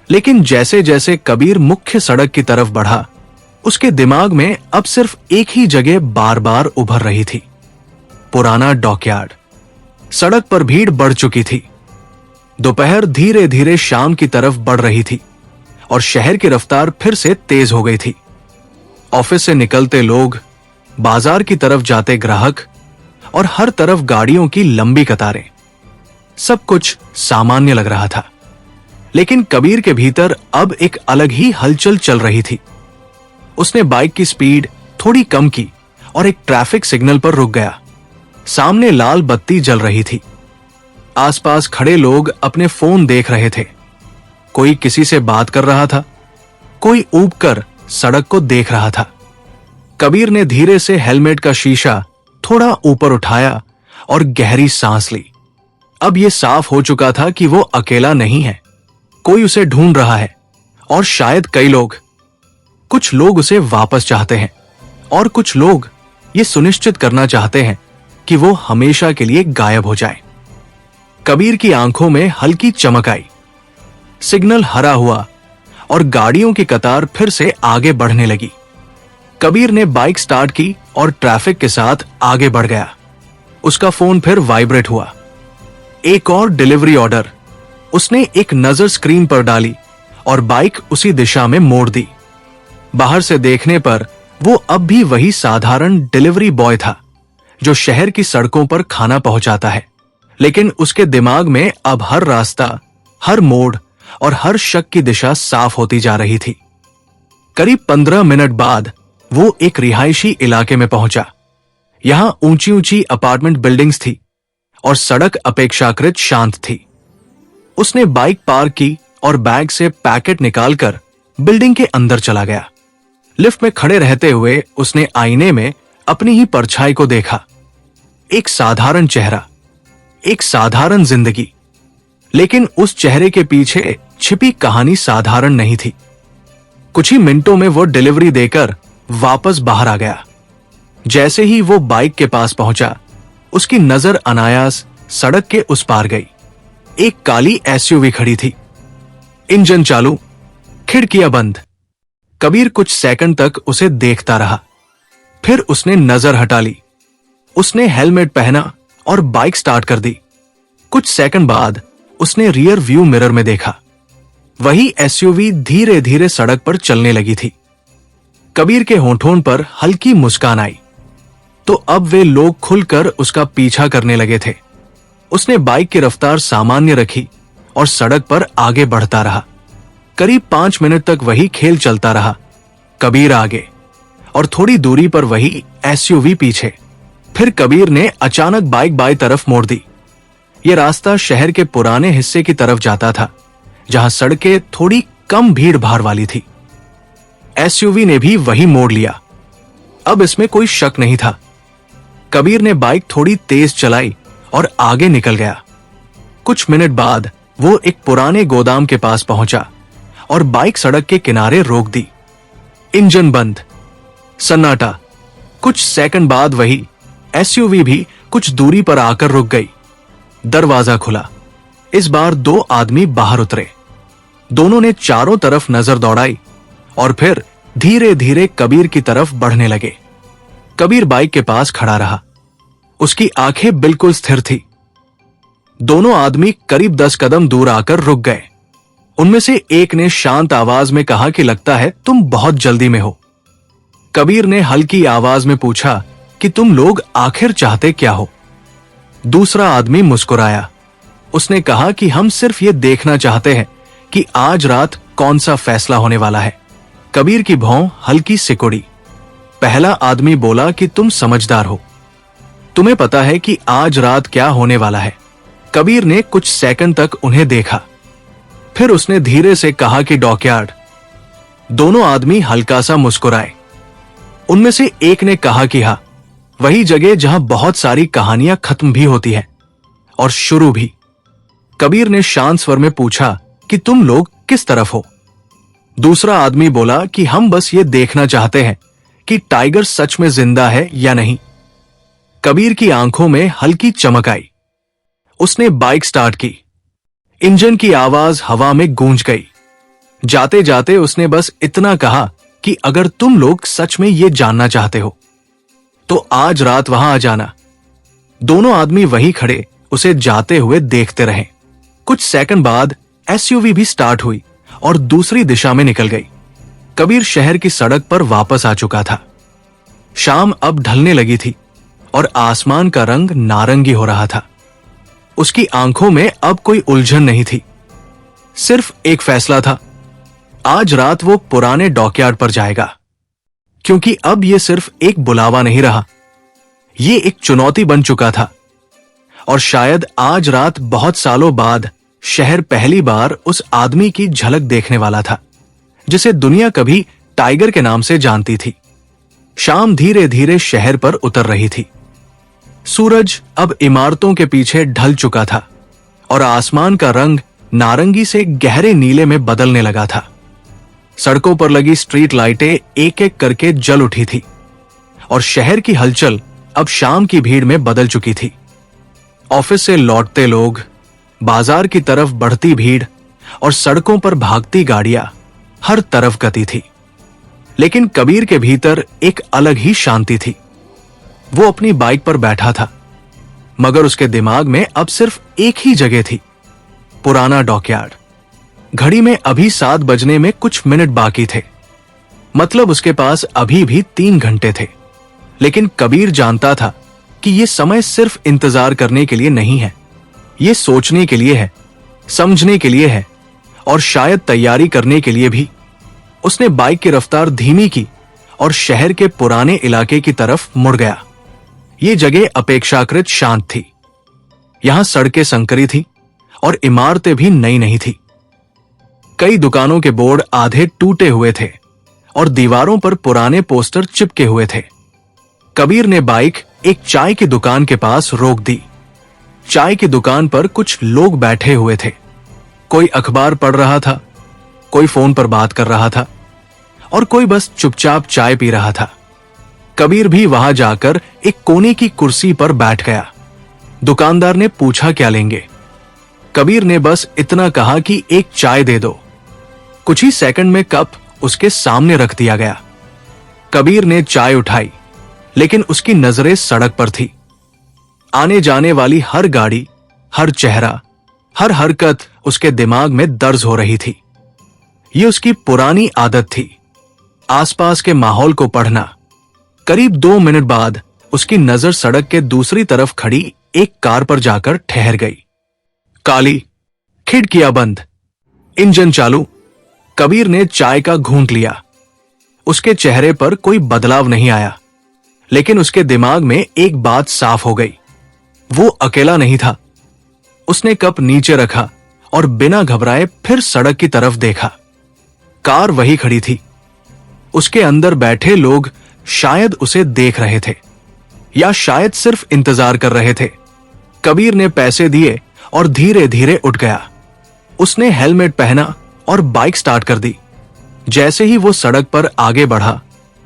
लेकिन जैसे जैसे कबीर मुख्य सड़क की तरफ बढ़ा, उसके दिमाग में अब सिर्फ एक ही जगह बार बार उभर रही थी, पुराना डॉकयार्ड। सड़क पर भीड़ बढ़ चुकी थी। दोपहर धीरे धीरे शाम की तरफ बढ़ रही थी और शहर की रफ्तार फिर से तेज हो गई थी। ऑफिस से निकलते लोग, बाजार की तरफ जाते ग्राहक और हर तरफ गाड़ियों की लंबी कतारें। सब कुछ सामान्य लग रहा था, लेकिन कबीर के भीतर अब एक अलग ही हलचल चल रही थी। उसने बाइक की स्पीड थोड़ी कम की और एक ट्रैफिक सिग्नल पर रुक गया। सामने लाल बत्ती जल रही थी। आसपास खड़े लोग अपने फोन देख रहे थे। कोई किसी से बात कर रहा था, कोई ऊबकर सड़क को देख रहा था। कबीर ने धीरे से हेलमेट का शीशा थोड़ा ऊपर उठाया और गहरी सांस ली। अब यह साफ हो चुका था कि वो अकेला नहीं है। कोई उसे ढूंढ रहा है और शायद कई लोग। कुछ लोग उसे वापस चाहते हैं और कुछ लोग ये सुनिश्चित करना चाहते हैं कि वो हमेशा के लिए गायब हो जाए। कबीर की आंखों में हल्की चमक आई। सिग्नल हरा हुआ और गाड़ियों की कतार फिर से आगे बढ़ने लगी। कबीर ने बाइक स्टार्ट की और ट्रैफिक के साथ आगे बढ़ गया। उसका फोन फिर वाइब्रेट हुआ। एक और डिलीवरी ऑर्डर। उसने एक नजर स्क्रीन पर डाली और बाइक उसी दिशा में मोड़ दी। बाहर से देखने पर वो अब भी वही साधारण डिलीवरी बॉय था जो शहर की सड़कों पर खाना पहुंचाता है, लेकिन उसके दिमाग में अब हर रास्ता, हर मोड़ और हर शक की दिशा साफ होती जा रही थी। करीब 15 मिनट बाद वो एक रिहायशी इलाके में पहुंचा। यहां ऊंची ऊंची अपार्टमेंट बिल्डिंग्स थी और सड़क अपेक्षाकृत शांत थी। उसने बाइक पार्क की और बैग से पैकेट निकालकर बिल्डिंग के अंदर चला गया। लिफ्ट में खड़े रहते हुए उसने आईने में अपनी ही परछाई को देखा। एक साधारण चेहरा, एक साधारण जिंदगी, लेकिन उस चेहरे के पीछे छिपी कहानी साधारण नहीं थी। कुछ ही मिनटों में वो डिलीवरी देकर वापस बाहर आ गया। जैसे ही वो बाइक के पास पहुंचा, उसकी नजर अनायास सड़क के उस पार गई। एक काली एसयूवी खड़ी थी। इंजन चालू, खिड़कियां बंद। कबीर कुछ सेकंड तक उसे देखता रहा, फिर उसने नजर हटा ली। उसने हेलमेट पहना और बाइक स्टार्ट कर दी। कुछ सेकंड बाद उसने रियर व्यू मिरर में देखा। वही एसयूवी धीरे धीरे सड़क पर चलने लगी थी। कबीर के होठों पर हल्की मुस्कान आई। तो अब वे लोग खुलकर उसका पीछा करने लगे थे। उसने बाइक की रफ्तार सामान्य रखी और सड़क पर आगे बढ़ता रहा। करीब 5 मिनट तक वही खेल चलता रहा। कबीर आगे और थोड़ी दूरी पर वही एसयूवी पीछे। फिर कबीर ने अचानक बाइक बाईं तरफ मोड़ दी। यह रास्ता शहर के पुराने हिस्से की तरफ जाता था, जहां सड़कें थोड़ी कम भीड़ भाड़ वाली थी। एसयूवी ने भी वही मोड़ लिया। अब इसमें कोई शक नहीं था। कबीर ने बाइक थोड़ी तेज चलाई और आगे निकल गया। कुछ मिनट बाद वो एक पुराने गोदाम के पास पहुंचा और बाइक सड़क के किनारे रोक दी। इंजन बंद, सन्नाटा। कुछ सेकंड बाद वही एसयूवी भी कुछ दूरी पर आकर रुक गई। दरवाजा खुला। इस बार 2 आदमी बाहर उतरे। दोनों ने चारों तरफ नजर दौड़ाई और फिर धीरे धीरे कबीर की तरफ बढ़ने लगे। कबीर बाइक के पास खड़ा रहा। उसकी आंखें बिल्कुल स्थिर थी। दोनों आदमी करीब 10 कदम दूर आकर रुक गए। उनमें से एक ने शांत आवाज में कहा कि लगता है तुम बहुत जल्दी में हो। कबीर ने हल्की आवाज में पूछा कि तुम लोग आखिर चाहते क्या हो। दूसरा आदमी मुस्कुराया। उसने कहा कि हम सिर्फ ये देखना चाहते हैं कि आज रात कौन सा फैसला होने वाला है। कबीर की भौं हल्की सिकुड़ी। पहला आदमी बोला कि तुम समझदार हो, तुम्हें पता है कि आज रात क्या होने वाला है। कबीर ने कुछ सेकंड तक उन्हें देखा, फिर उसने धीरे से कहा कि डॉकयार्ड। दोनों आदमी हल्का सा मुस्कुराए। उनमें से एक ने कहा कि हाँ, वही जगह जहां बहुत सारी कहानियां खत्म भी होती हैं और शुरू भी। कबीर ने शांत स्वर में पूछा कि तुम लोग किस तरफ हो। दूसरा आदमी बोला कि हम बस ये देखना चाहते हैं कि टाइगर सच में जिंदा है या नहीं। कबीर की आंखों में हल्की चमक आई। उसने बाइक स्टार्ट की। इंजन की आवाज हवा में गूंज गई। जाते जाते उसने बस इतना कहा कि अगर तुम लोग सच में ये जानना चाहते हो तो आज रात वहां आ जाना। दोनों आदमी वहीं खड़े उसे जाते हुए देखते रहे। कुछ सेकंड बाद एसयूवी भी स्टार्ट हुई और दूसरी दिशा में निकल गई। कबीर शहर की सड़क पर वापस आ चुका था। शाम अब ढलने लगी थी और आसमान का रंग नारंगी हो रहा था। उसकी आंखों में अब कोई उलझन नहीं थी, सिर्फ एक फैसला था। आज रात वो पुराने डॉकयार्ड पर जाएगा, क्योंकि अब ये सिर्फ एक बुलावा नहीं रहा, ये एक चुनौती बन चुका था। और शायद आज रात बहुत सालों बाद शहर पहली बार उस आदमी की झलक देखने वाला था जिसे दुनिया कभी टाइगर के नाम से जानती थी। शाम धीरे धीरे शहर पर उतर रही थी। सूरज अब इमारतों के पीछे ढल चुका था और आसमान का रंग नारंगी से गहरे नीले में बदलने लगा था। सड़कों पर लगी स्ट्रीट लाइटें एक एक करके जल उठी थी और शहर की हलचल अब शाम की भीड़ में बदल चुकी थी। ऑफिस से लौटते लोग, बाजार की तरफ बढ़ती भीड़ और सड़कों पर भागती गाड़ियां, हर तरफ गति थी। लेकिन कबीर के भीतर एक अलग ही शांति थी। वो अपनी बाइक पर बैठा था, मगर उसके दिमाग में अब सिर्फ एक ही जगह थी, पुराना डॉकयार्ड। घड़ी में अभी 7 बजने में कुछ मिनट बाकी थे, मतलब उसके पास अभी भी 3 घंटे थे। लेकिन कबीर जानता था कि यह समय सिर्फ इंतजार करने के लिए नहीं है, ये सोचने के लिए है, समझने के लिए है और शायद तैयारी करने के लिए भी। उसने बाइक की रफ्तार धीमी की और शहर के पुराने इलाके की तरफ मुड़ गया। ये जगह अपेक्षाकृत शांत थी। यहां सड़कें संकरी थी और इमारतें भी नई नहीं थी। कई दुकानों के बोर्ड आधे टूटे हुए थे और दीवारों पर पुराने पोस्टर चिपके हुए थे। कबीर ने बाइक एक चाय की दुकान के पास रोक दी। चाय की दुकान पर कुछ लोग बैठे हुए थे। कोई अखबार पढ़ रहा था, कोई फोन पर बात कर रहा था और कोई बस चुपचाप चाय पी रहा था। कबीर भी वहां जाकर एक कोने की कुर्सी पर बैठ गया। दुकानदार ने पूछा क्या लेंगे। कबीर ने बस इतना कहा कि एक चाय दे दो। कुछ ही सेकंड में कप उसके सामने रख दिया गया। कबीर ने चाय उठाई, लेकिन उसकी नजरें सड़क पर थी। आने जाने वाली हर गाड़ी, हर चेहरा, हर हरकत उसके दिमाग में दर्ज हो रही थी। ये उसकी पुरानी आदत थी, आसपास के माहौल को पढ़ना। करीब 2 मिनट बाद उसकी नजर सड़क के दूसरी तरफ खड़ी एक कार पर जाकर ठहर गई। काली, खिड़कियां बंद, इंजन चालू। कबीर ने चाय का घूंट लिया। उसके चेहरे पर कोई बदलाव नहीं आया, लेकिन उसके दिमाग में एक बात साफ हो गई, वो अकेला नहीं था। उसने कप नीचे रखा और बिना घबराए फिर सड़क की तरफ देखा। कार वही खड़ी थी। उसके अंदर बैठे लोग शायद उसे देख रहे थे या शायद सिर्फ इंतजार कर रहे थे। कबीर ने पैसे दिए और धीरे धीरे उठ गया। उसने हेलमेट पहना और बाइक स्टार्ट कर दी। जैसे ही वो सड़क पर आगे बढ़ा,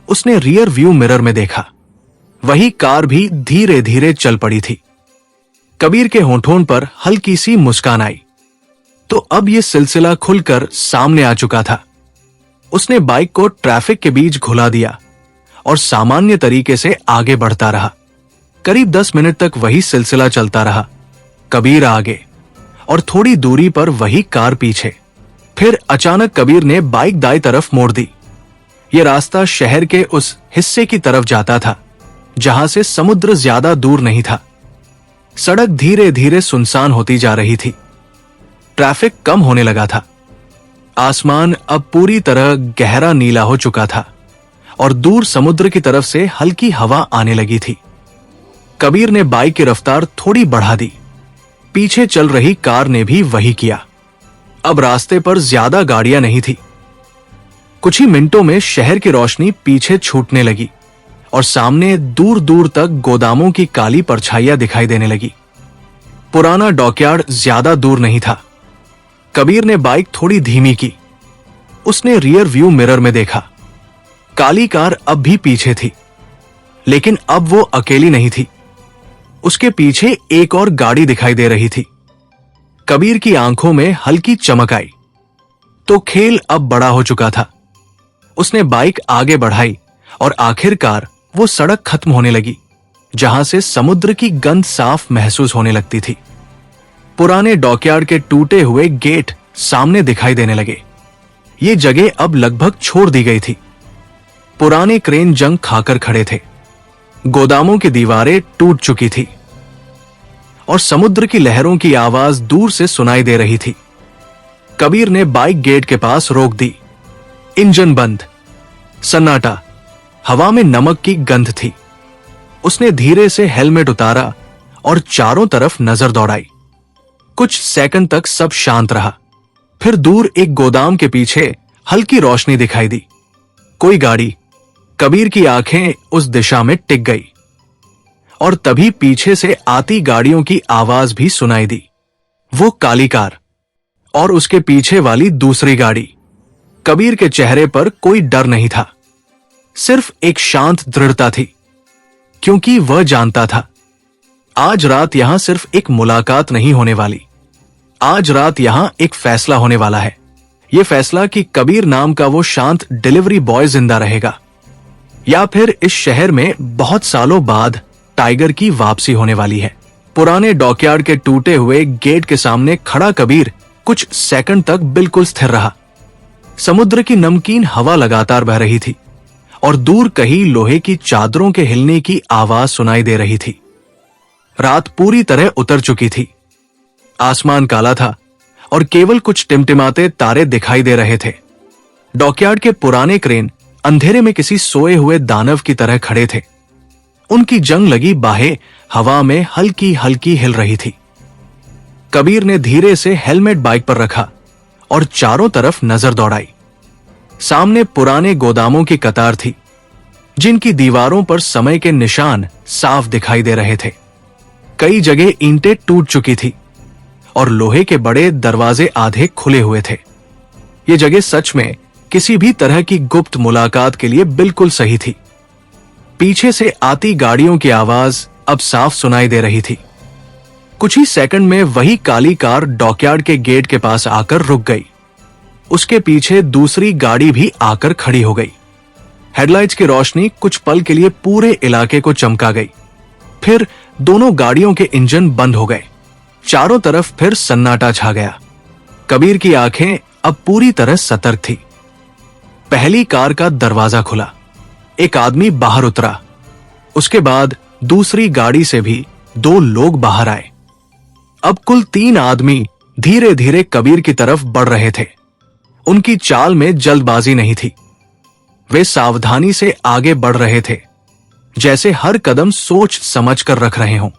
उसने रियर व्यू मिरर में देखा। वही कार भी धीरे धीरे चल पड़ी थी। कबीर के होठों पर हल्की सी मुस्कान आई। तो अब यह सिलसिला खुलकर सामने आ चुका था। उसने बाइक को ट्रैफिक के बीच घुला दिया और सामान्य तरीके से आगे बढ़ता रहा। करीब 10 मिनट तक वही सिलसिला चलता रहा। कबीर आगे और थोड़ी दूरी पर वही कार पीछे। फिर अचानक कबीर ने बाइक दाईं तरफ मोड़ दी। यह रास्ता शहर के उस हिस्से की तरफ जाता था जहां से समुद्र ज्यादा दूर नहीं था। सड़क धीरे धीरे सुनसान होती जा रही थी। ट्रैफिक कम होने लगा था। आसमान अब पूरी तरह गहरा नीला हो चुका था और दूर समुद्र की तरफ से हल्की हवा आने लगी थी। कबीर ने बाइक की रफ्तार थोड़ी बढ़ा दी। पीछे चल रही कार ने भी वही किया। अब रास्ते पर ज्यादा गाड़ियां नहीं थी। कुछ ही मिनटों में शहर की रोशनी पीछे छूटने लगी और सामने दूर दूर तक गोदामों की काली परछाइयां दिखाई देने लगी। पुराना डॉकयार्ड ज्यादा दूर नहीं था। कबीर ने बाइक थोड़ी धीमी की। उसने रियर व्यू मिरर में देखा। काली कार अब भी पीछे थी, लेकिन अब वो अकेली नहीं थी। उसके पीछे एक और गाड़ी दिखाई दे रही थी। कबीर की आंखों में हल्की चमक आई। तो खेल अब बड़ा हो चुका था। उसने बाइक आगे बढ़ाई और आखिरकार वो सड़क खत्म होने लगी जहां से समुद्र की गंध साफ महसूस होने लगती थी। पुराने डॉकयार्ड के टूटे हुए गेट सामने दिखाई देने लगे। ये जगह अब लगभग छोड़ दी गई थी। पुराने क्रेन जंग खाकर खड़े थे। गोदामों की दीवारें टूट चुकी थी और समुद्र की लहरों की आवाज दूर से सुनाई दे रही थी। कबीर ने बाइक गेट के पास रोक दी। इंजन बंद, सन्नाटा, हवा में नमक की गंध थी। उसने धीरे से हेलमेट उतारा और चारों तरफ नजर दौड़ाई। कुछ सेकंड तक सब शांत रहा। फिर दूर एक गोदाम के पीछे हल्की रोशनी दिखाई दी। कोई गाड़ी। कबीर की आंखें उस दिशा में टिक गई और तभी पीछे से आती गाड़ियों की आवाज भी सुनाई दी। वो काली कार और उसके पीछे वाली दूसरी गाड़ी। कबीर के चेहरे पर कोई डर नहीं था, सिर्फ एक शांत दृढ़ता थी, क्योंकि वह जानता था आज रात यहां सिर्फ एक मुलाकात नहीं होने वाली। आज रात यहां एक फैसला होने वाला है। यह फैसला कि कबीर नाम का वो शांत डिलीवरी बॉय जिंदा रहेगा या फिर इस शहर में बहुत सालों बाद टाइगर की वापसी होने वाली है। पुराने डॉकयार्ड के टूटे हुए गेट के सामने खड़ा कबीर कुछ सेकंड तक बिल्कुल स्थिर रहा। समुद्र की नमकीन हवा लगातार बह रही थी और दूर कहीं लोहे की चादरों के हिलने की आवाज सुनाई दे रही थी। रात पूरी तरह उतर चुकी थी। आसमान काला था और केवल कुछ टिमटिमाते तारे दिखाई दे रहे थे। डॉकयार्ड के पुराने क्रेन अंधेरे में किसी सोए हुए दानव की तरह खड़े थे। उनकी जंग लगी बाहें हवा में हल्की हल्की हिल रही थी। कबीर ने धीरे से हेलमेट बाइक पर रखा और चारों तरफ नजर दौड़ाई। सामने पुराने गोदामों की कतार थी, जिनकी दीवारों पर समय के निशान साफ दिखाई दे रहे थे। कई जगह ईंटें टूट चुकी थी और लोहे के बड़े दरवाजे आधे खुले हुए थे। ये जगह सच में किसी भी तरह की गुप्त मुलाकात के लिए बिल्कुल सही थी। पीछे से आती गाड़ियों की आवाज अब साफ सुनाई दे रही थी। कुछ ही सेकंड में वही काली कार डॉकयार्ड के गेट के पास आकर रुक गई। उसके पीछे दूसरी गाड़ी भी आकर खड़ी हो गई। हेडलाइट्स की रोशनी कुछ पल के लिए पूरे इलाके को चमका गई। फिर दोनों गाड़ियों के इंजन बंद हो गए। चारों तरफ फिर सन्नाटा छा गया। कबीर की आंखें अब पूरी तरह सतर्क थी। पहली कार का दरवाजा खुला। एक आदमी बाहर उतरा। उसके बाद दूसरी गाड़ी से भी 2 लोग बाहर आए। अब कुल 3 आदमी धीरे धीरे कबीर की तरफ बढ़ रहे थे। उनकी चाल में जल्दबाजी नहीं थी। वे सावधानी से आगे बढ़ रहे थे, जैसे हर कदम सोच समझ कर रख रहे हों।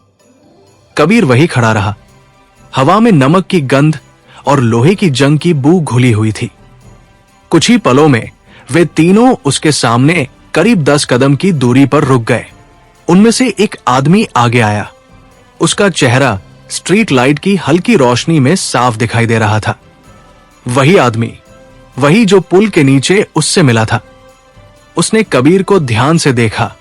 कबीर वही खड़ा रहा। हवा में नमक की गंध और लोहे की जंग की बू घुली हुई थी। कुछ ही पलों में वे तीनों उसके सामने करीब 10 कदम की दूरी पर रुक गए। उनमें से एक आदमी आगे आया। उसका चेहरा स्ट्रीट लाइट की हल्की रोशनी में साफ दिखाई दे रहा था। वही आदमी, वही जो पुल के नीचे उससे मिला था। उसने कबीर को ध्यान से देखा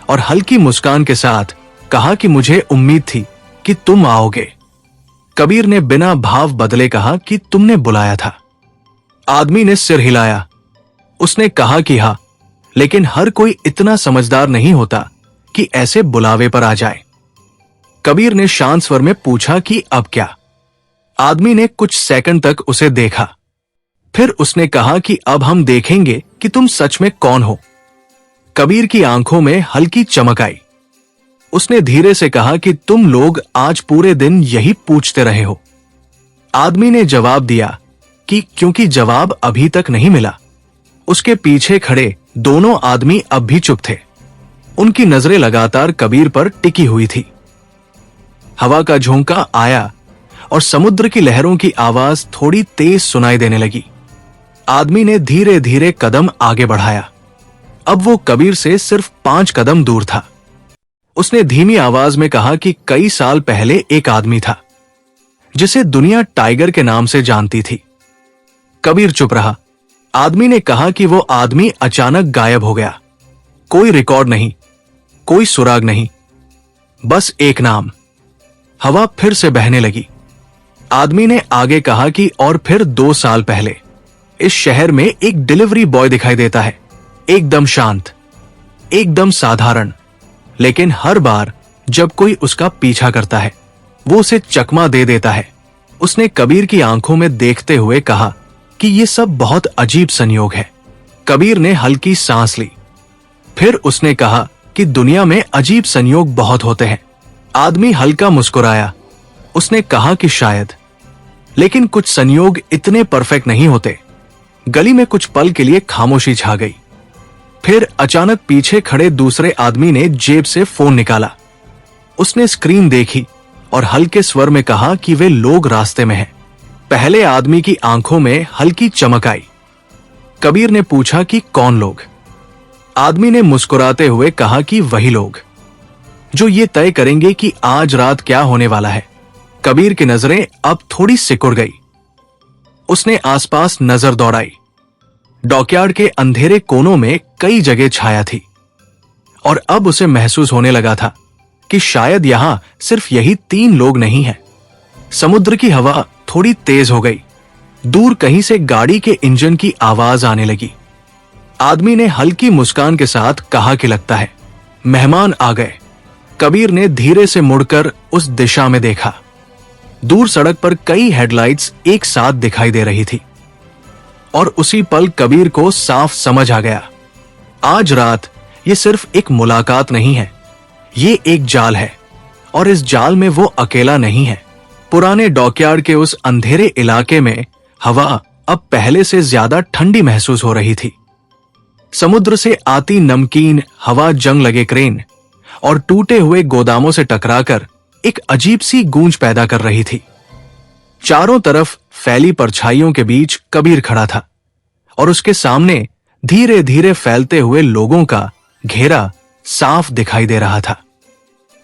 और हल्की मुस्कान के साथ कहा कि मुझे उम्मीद थी कि तुम आओगे। कबीर ने बिना भाव बदले कहा कि तुमने बुलाया था। आदमी ने सिर हिलाया। उसने कहा कि हाँ, लेकिन हर कोई इतना समझदार नहीं होता कि ऐसे बुलावे पर आ जाए। कबीर ने शांत स्वर में पूछा कि अब क्या। आदमी ने कुछ सेकंड तक उसे देखा। फिर उसने कहा कि अब हम देखेंगे कि तुम सच में कौन हो। कबीर की आंखों में हल्की चमक आई। उसने धीरे से कहा कि तुम लोग आज पूरे दिन यही पूछते रहे हो। आदमी ने जवाब दिया कि क्योंकि जवाब अभी तक नहीं मिला। उसके पीछे खड़े दोनों आदमी अब भी चुप थे। उनकी नजरें लगातार कबीर पर टिकी हुई थी। हवा का झोंका आया और समुद्र की लहरों की आवाज थोड़ी तेज सुनाई देने लगी। आदमी ने धीरे धीरे कदम आगे बढ़ाया। अब वो कबीर से सिर्फ 5 कदम दूर था। उसने धीमी आवाज में कहा कि कई साल पहले एक आदमी था जिसे दुनिया टाइगर के नाम से जानती थी। कबीर चुप रहा। आदमी ने कहा कि वो आदमी अचानक गायब हो गया। कोई रिकॉर्ड नहीं, कोई सुराग नहीं, बस एक नाम। हवा फिर से बहने लगी। आदमी ने आगे कहा कि और फिर 2 साल पहले इस शहर में एक डिलीवरी बॉय दिखाई देता है, एकदम शांत, एकदम साधारण, लेकिन हर बार जब कोई उसका पीछा करता है वो उसे चकमा दे देता है। उसने कबीर की आंखों में देखते हुए कहा कि ये सब बहुत अजीब संयोग है। कबीर ने हल्की सांस ली। फिर उसने कहा कि दुनिया में अजीब संयोग बहुत होते हैं। आदमी हल्का मुस्कुराया। उसने कहा कि शायद, लेकिन कुछ संयोग इतने परफेक्ट नहीं होते। गली में कुछ पल के लिए खामोशी छा गई। फिर अचानक पीछे खड़े दूसरे आदमी ने जेब से फोन निकाला। उसने स्क्रीन देखी और हल्के स्वर में कहा कि वे लोग रास्ते में हैं। पहले आदमी की आंखों में हल्की चमक आई। कबीर ने पूछा कि कौन लोग? आदमी ने मुस्कुराते हुए कहा कि वही लोग जो ये तय करेंगे कि आज रात क्या होने वाला है। कबीर की नजरें अब थोड़ी सिकुड़ गई। उसने आसपास नजर दौड़ाई। डॉकयार्ड के अंधेरे कोनों में कई जगह छाया थी और अब उसे महसूस होने लगा था कि शायद यहां सिर्फ यही 3 लोग नहीं हैं। समुद्र की हवा थोड़ी तेज हो गई। दूर कहीं से गाड़ी के इंजन की आवाज आने लगी। आदमी ने हल्की मुस्कान के साथ कहा कि लगता है मेहमान आ गए। कबीर ने धीरे से मुड़कर उस दिशा में देखा। दूर सड़क पर कई हेडलाइट्स एक साथ दिखाई दे रही थी और उसी पल कबीर को साफ समझ आ गया, आज रात ये सिर्फ एक मुलाकात नहीं है, ये एक जाल है और इस जाल में वो अकेला नहीं है। पुराने डॉकयार्ड के उस अंधेरे इलाके में हवा अब पहले से ज्यादा ठंडी महसूस हो रही थी। समुद्र से आती नमकीन हवा जंग लगे क्रेन और टूटे हुए गोदामों से टकराकर एक अजीब सी गूंज पैदा कर रही थी। चारों तरफ फैली परछाइयों के बीच कबीर खड़ा था और उसके सामने धीरे धीरे फैलते हुए लोगों का घेरा साफ दिखाई दे रहा था।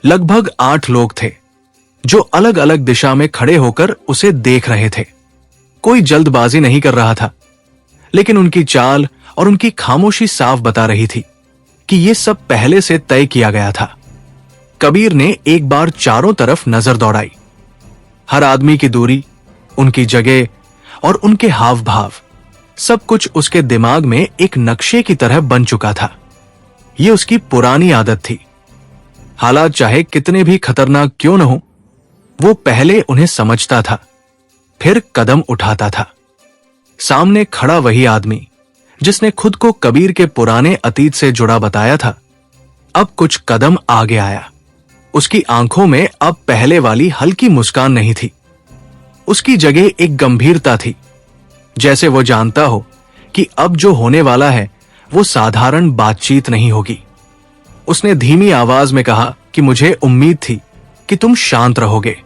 लगभग 8 लोग थे जो अलग अलग दिशा में खड़े होकर उसे देख रहे थे। कोई जल्दबाजी नहीं कर रहा था, लेकिन उनकी चाल और उनकी खामोशी साफ बता रही थी कि यह सब पहले से तय किया गया था। कबीर ने एक बार चारों तरफ नजर दौड़ाई। हर आदमी की दूरी, उनकी जगह और उनके हाव भाव, सब कुछ उसके दिमाग में एक नक्शे की तरह बन चुका था। यह उसकी पुरानी आदत थी। हालात चाहे कितने भी खतरनाक क्यों न हो, वो पहले उन्हें समझता था, फिर कदम उठाता था। सामने खड़ा वही आदमी जिसने खुद को कबीर के पुराने अतीत से जुड़ा बताया था, अब कुछ कदम आगे आया। उसकी आंखों में अब पहले वाली हल्की मुस्कान नहीं थी, उसकी जगह एक गंभीरता थी, जैसे वो जानता हो कि अब जो होने वाला है वो साधारण बातचीत नहीं होगी। उसने धीमी आवाज में कहा कि मुझे उम्मीद थी कि तुम शांत रहोगे।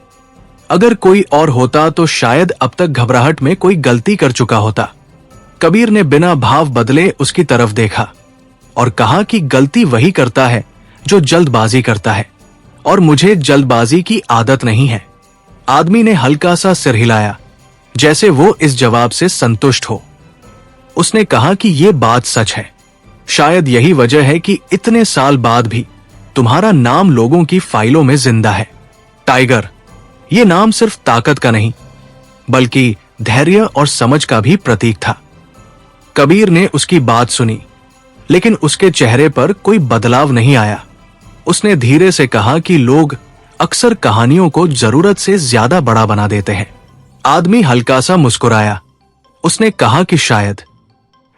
अगर कोई और होता तो शायद अब तक घबराहट में कोई गलती कर चुका होता। कबीर ने बिना भाव बदले उसकी तरफ देखा और कहा कि गलती वही करता है जो जल्दबाजी करता है, और मुझे जल्दबाजी की आदत नहीं है। आदमी ने हल्का सा सिर हिलाया, जैसे वो इस जवाब से संतुष्ट हो। उसने कहा कि यह बात सच है। शायद यही वजह है कि इतने साल बाद भी तुम्हारा नाम लोगों की फाइलों में जिंदा है। टाइगर, ये नाम सिर्फ ताकत का नहीं, बल्कि धैर्य और समझ का भी प्रतीक था। कबीर ने उसकी बात सुनी, लेकिन उसके चेहरे पर कोई बदलाव नहीं आया। उसने धीरे से कहा कि लोग अक्सर कहानियों को जरूरत से ज्यादा बड़ा बना देते हैं। आदमी हल्का सा मुस्कुराया। उसने कहा कि शायद,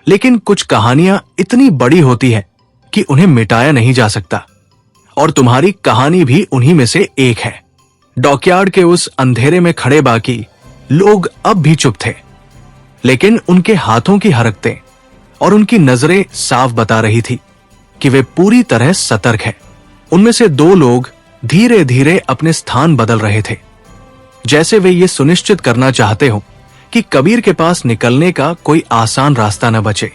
लेकिन कुछ कहानियां इतनी बड़ी होती है कि उन्हें मिटाया नहीं जा सकता, और तुम्हारी कहानी भी उन्हीं में से एक है। डॉकयार्ड के उस अंधेरे में खड़े बाकी लोग अब भी चुप थे, लेकिन उनके हाथों की हरकतें और उनकी नजरें साफ बता रही थी कि वे पूरी तरह सतर्क हैं। उनमें से 2 लोग धीरे धीरे अपने स्थान बदल रहे थे, जैसे वे ये सुनिश्चित करना चाहते हो कि कबीर के पास निकलने का कोई आसान रास्ता न बचे।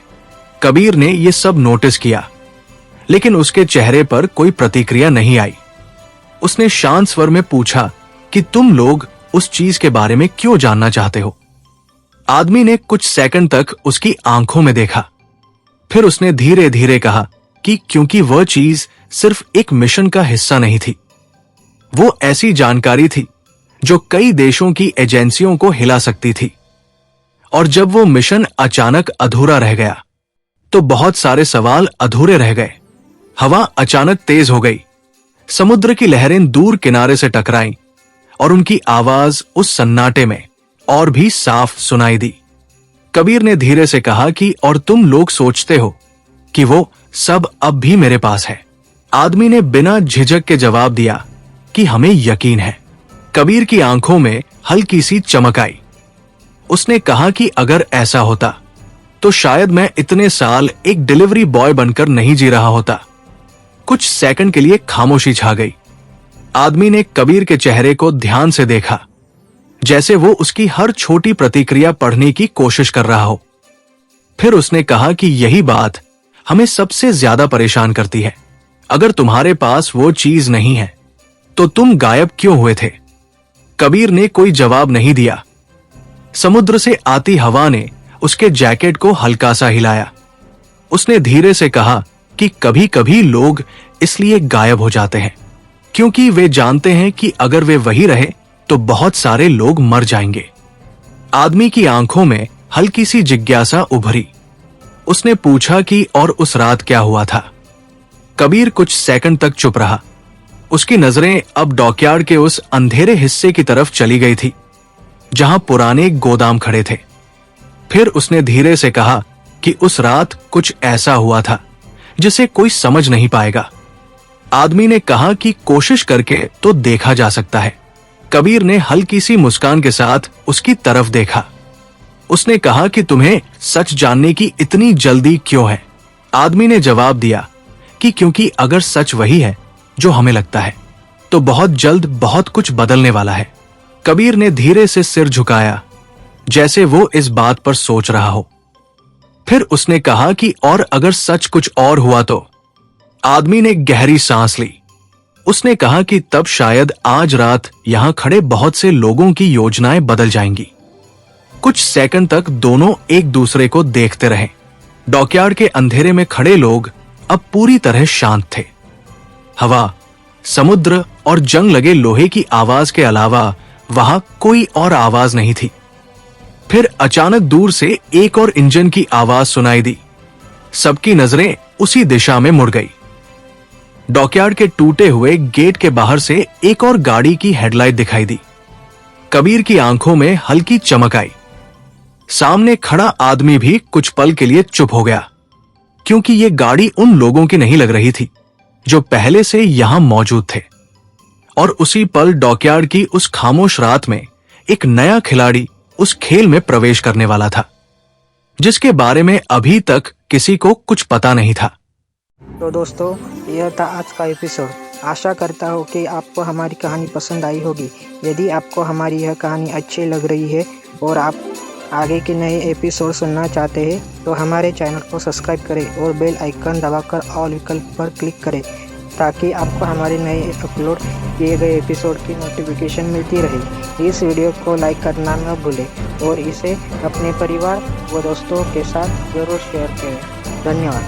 कबीर ने यह सब नोटिस किया, लेकिन उसके चेहरे पर कोई प्रतिक्रिया नहीं आई। उसने शांत स्वर में पूछा कि तुम लोग उस चीज के बारे में क्यों जानना चाहते हो? आदमी ने कुछ सेकंड तक उसकी आंखों में देखा, फिर उसने धीरे धीरे कहा कि क्योंकि वह चीज सिर्फ एक मिशन का हिस्सा नहीं थी, वो ऐसी जानकारी थी जो कई देशों की एजेंसियों को हिला सकती थी। और जब वो मिशन अचानक अधूरा रह गया, तो बहुत सारे सवाल अधूरे रह गए। हवा अचानक तेज हो गई, समुद्र की लहरें दूर किनारे से टकराईं और उनकी आवाज उस सन्नाटे में और भी साफ सुनाई दी। कबीर ने धीरे से कहा कि और तुम लोग सोचते हो कि वो सब अब भी मेरे पास है। आदमी ने बिना झिझक के जवाब दिया कि हमें यकीन है। कबीर की आंखों में हल्की सी चमक आई। उसने कहा कि अगर ऐसा होता तो शायद मैं इतने साल एक डिलीवरी बॉय बनकर नहीं जी रहा होता। कुछ सेकंड के लिए खामोशी छा गई। आदमी ने कबीर के चेहरे को ध्यान से देखा, जैसे वो उसकी हर छोटी प्रतिक्रिया पढ़ने की कोशिश कर रहा हो। फिर उसने कहा कि यही बात हमें सबसे ज्यादा परेशान करती है। अगर तुम्हारे पास वो चीज नहीं है तो तुम गायब क्यों हुए थे? कबीर ने कोई जवाब नहीं दिया। समुद्र से आती हवा ने उसके जैकेट को हल्का सा हिलाया। उसने धीरे से कहा कि कभी कभी लोग इसलिए गायब हो जाते हैं क्योंकि वे जानते हैं कि अगर वे वही रहे तो बहुत सारे लोग मर जाएंगे। आदमी की आंखों में हल्की सी जिज्ञासा उभरी। उसने पूछा कि और उस रात क्या हुआ था? कबीर कुछ सेकंड तक चुप रहा। उसकी नजरें अब डॉकयार्ड के उस अंधेरे हिस्से की तरफ चली गई थी जहां पुराने गोदाम खड़े थे। फिर उसने धीरे से कहा कि उस रात कुछ ऐसा हुआ था जिसे कोई समझ नहीं पाएगा। आदमी ने कहा कि कोशिश करके तो देखा जा सकता है। कबीर ने हल्की सी मुस्कान के साथ उसकी तरफ देखा। उसने कहा कि तुम्हें सच जानने की इतनी जल्दी क्यों है? आदमी ने जवाब दिया कि क्योंकि अगर सच वही है जो हमें लगता है तो बहुत जल्द बहुत कुछ बदलने वाला है। कबीर ने धीरे से सिर झुकाया जैसे वो इस बात पर सोच रहा हो। फिर उसने कहा कि और अगर सच कुछ और हुआ तो? आदमी ने गहरी सांस ली। उसने कहा कि तब शायद आज रात यहां खड़े बहुत से लोगों की योजनाएं बदल जाएंगी। कुछ सेकंड तक दोनों एक दूसरे को देखते रहे। डॉकयार्ड के अंधेरे में खड़े लोग अब पूरी तरह शांत थे। हवा, समुद्र और जंग लगे लोहे की आवाज के अलावा वहां कोई और आवाज नहीं थी। फिर अचानक दूर से एक और इंजन की आवाज सुनाई दी। सबकी नजरें उसी दिशा में मुड़ गई। डॉकयार्ड के टूटे हुए गेट के बाहर से एक और गाड़ी की हेडलाइट दिखाई दी। कबीर की आंखों में हल्की चमक आई। सामने खड़ा आदमी भी कुछ पल के लिए चुप हो गया, क्योंकि ये गाड़ी उन लोगों की नहीं लग रही थी जो पहले से यहां मौजूद थे। और उसी पल डॉकयार्ड की उस खामोश रात में एक नया खिलाड़ी उस खेल में प्रवेश करने वाला था, जिसके बारे में अभी तक किसी को कुछ पता नहीं था। तो दोस्तों, यह था आज का एपिसोड। आशा करता हूँ कि आपको हमारी कहानी पसंद आई होगी। यदि आपको हमारी यह कहानी अच्छी लग रही है और आप आगे के नए एपिसोड सुनना चाहते हैं तो हमारे चैनल को सब्सक्राइब करें और बेल आइकन दबाकर ऑल विकल्प पर क्लिक करें, ताकि आपको हमारे नए अपलोड किए गए एपिसोड की नोटिफिकेशन मिलती रहे। इस वीडियो को लाइक करना न भूलें और इसे अपने परिवार व दोस्तों के साथ ज़रूर शेयर करें। धन्यवाद।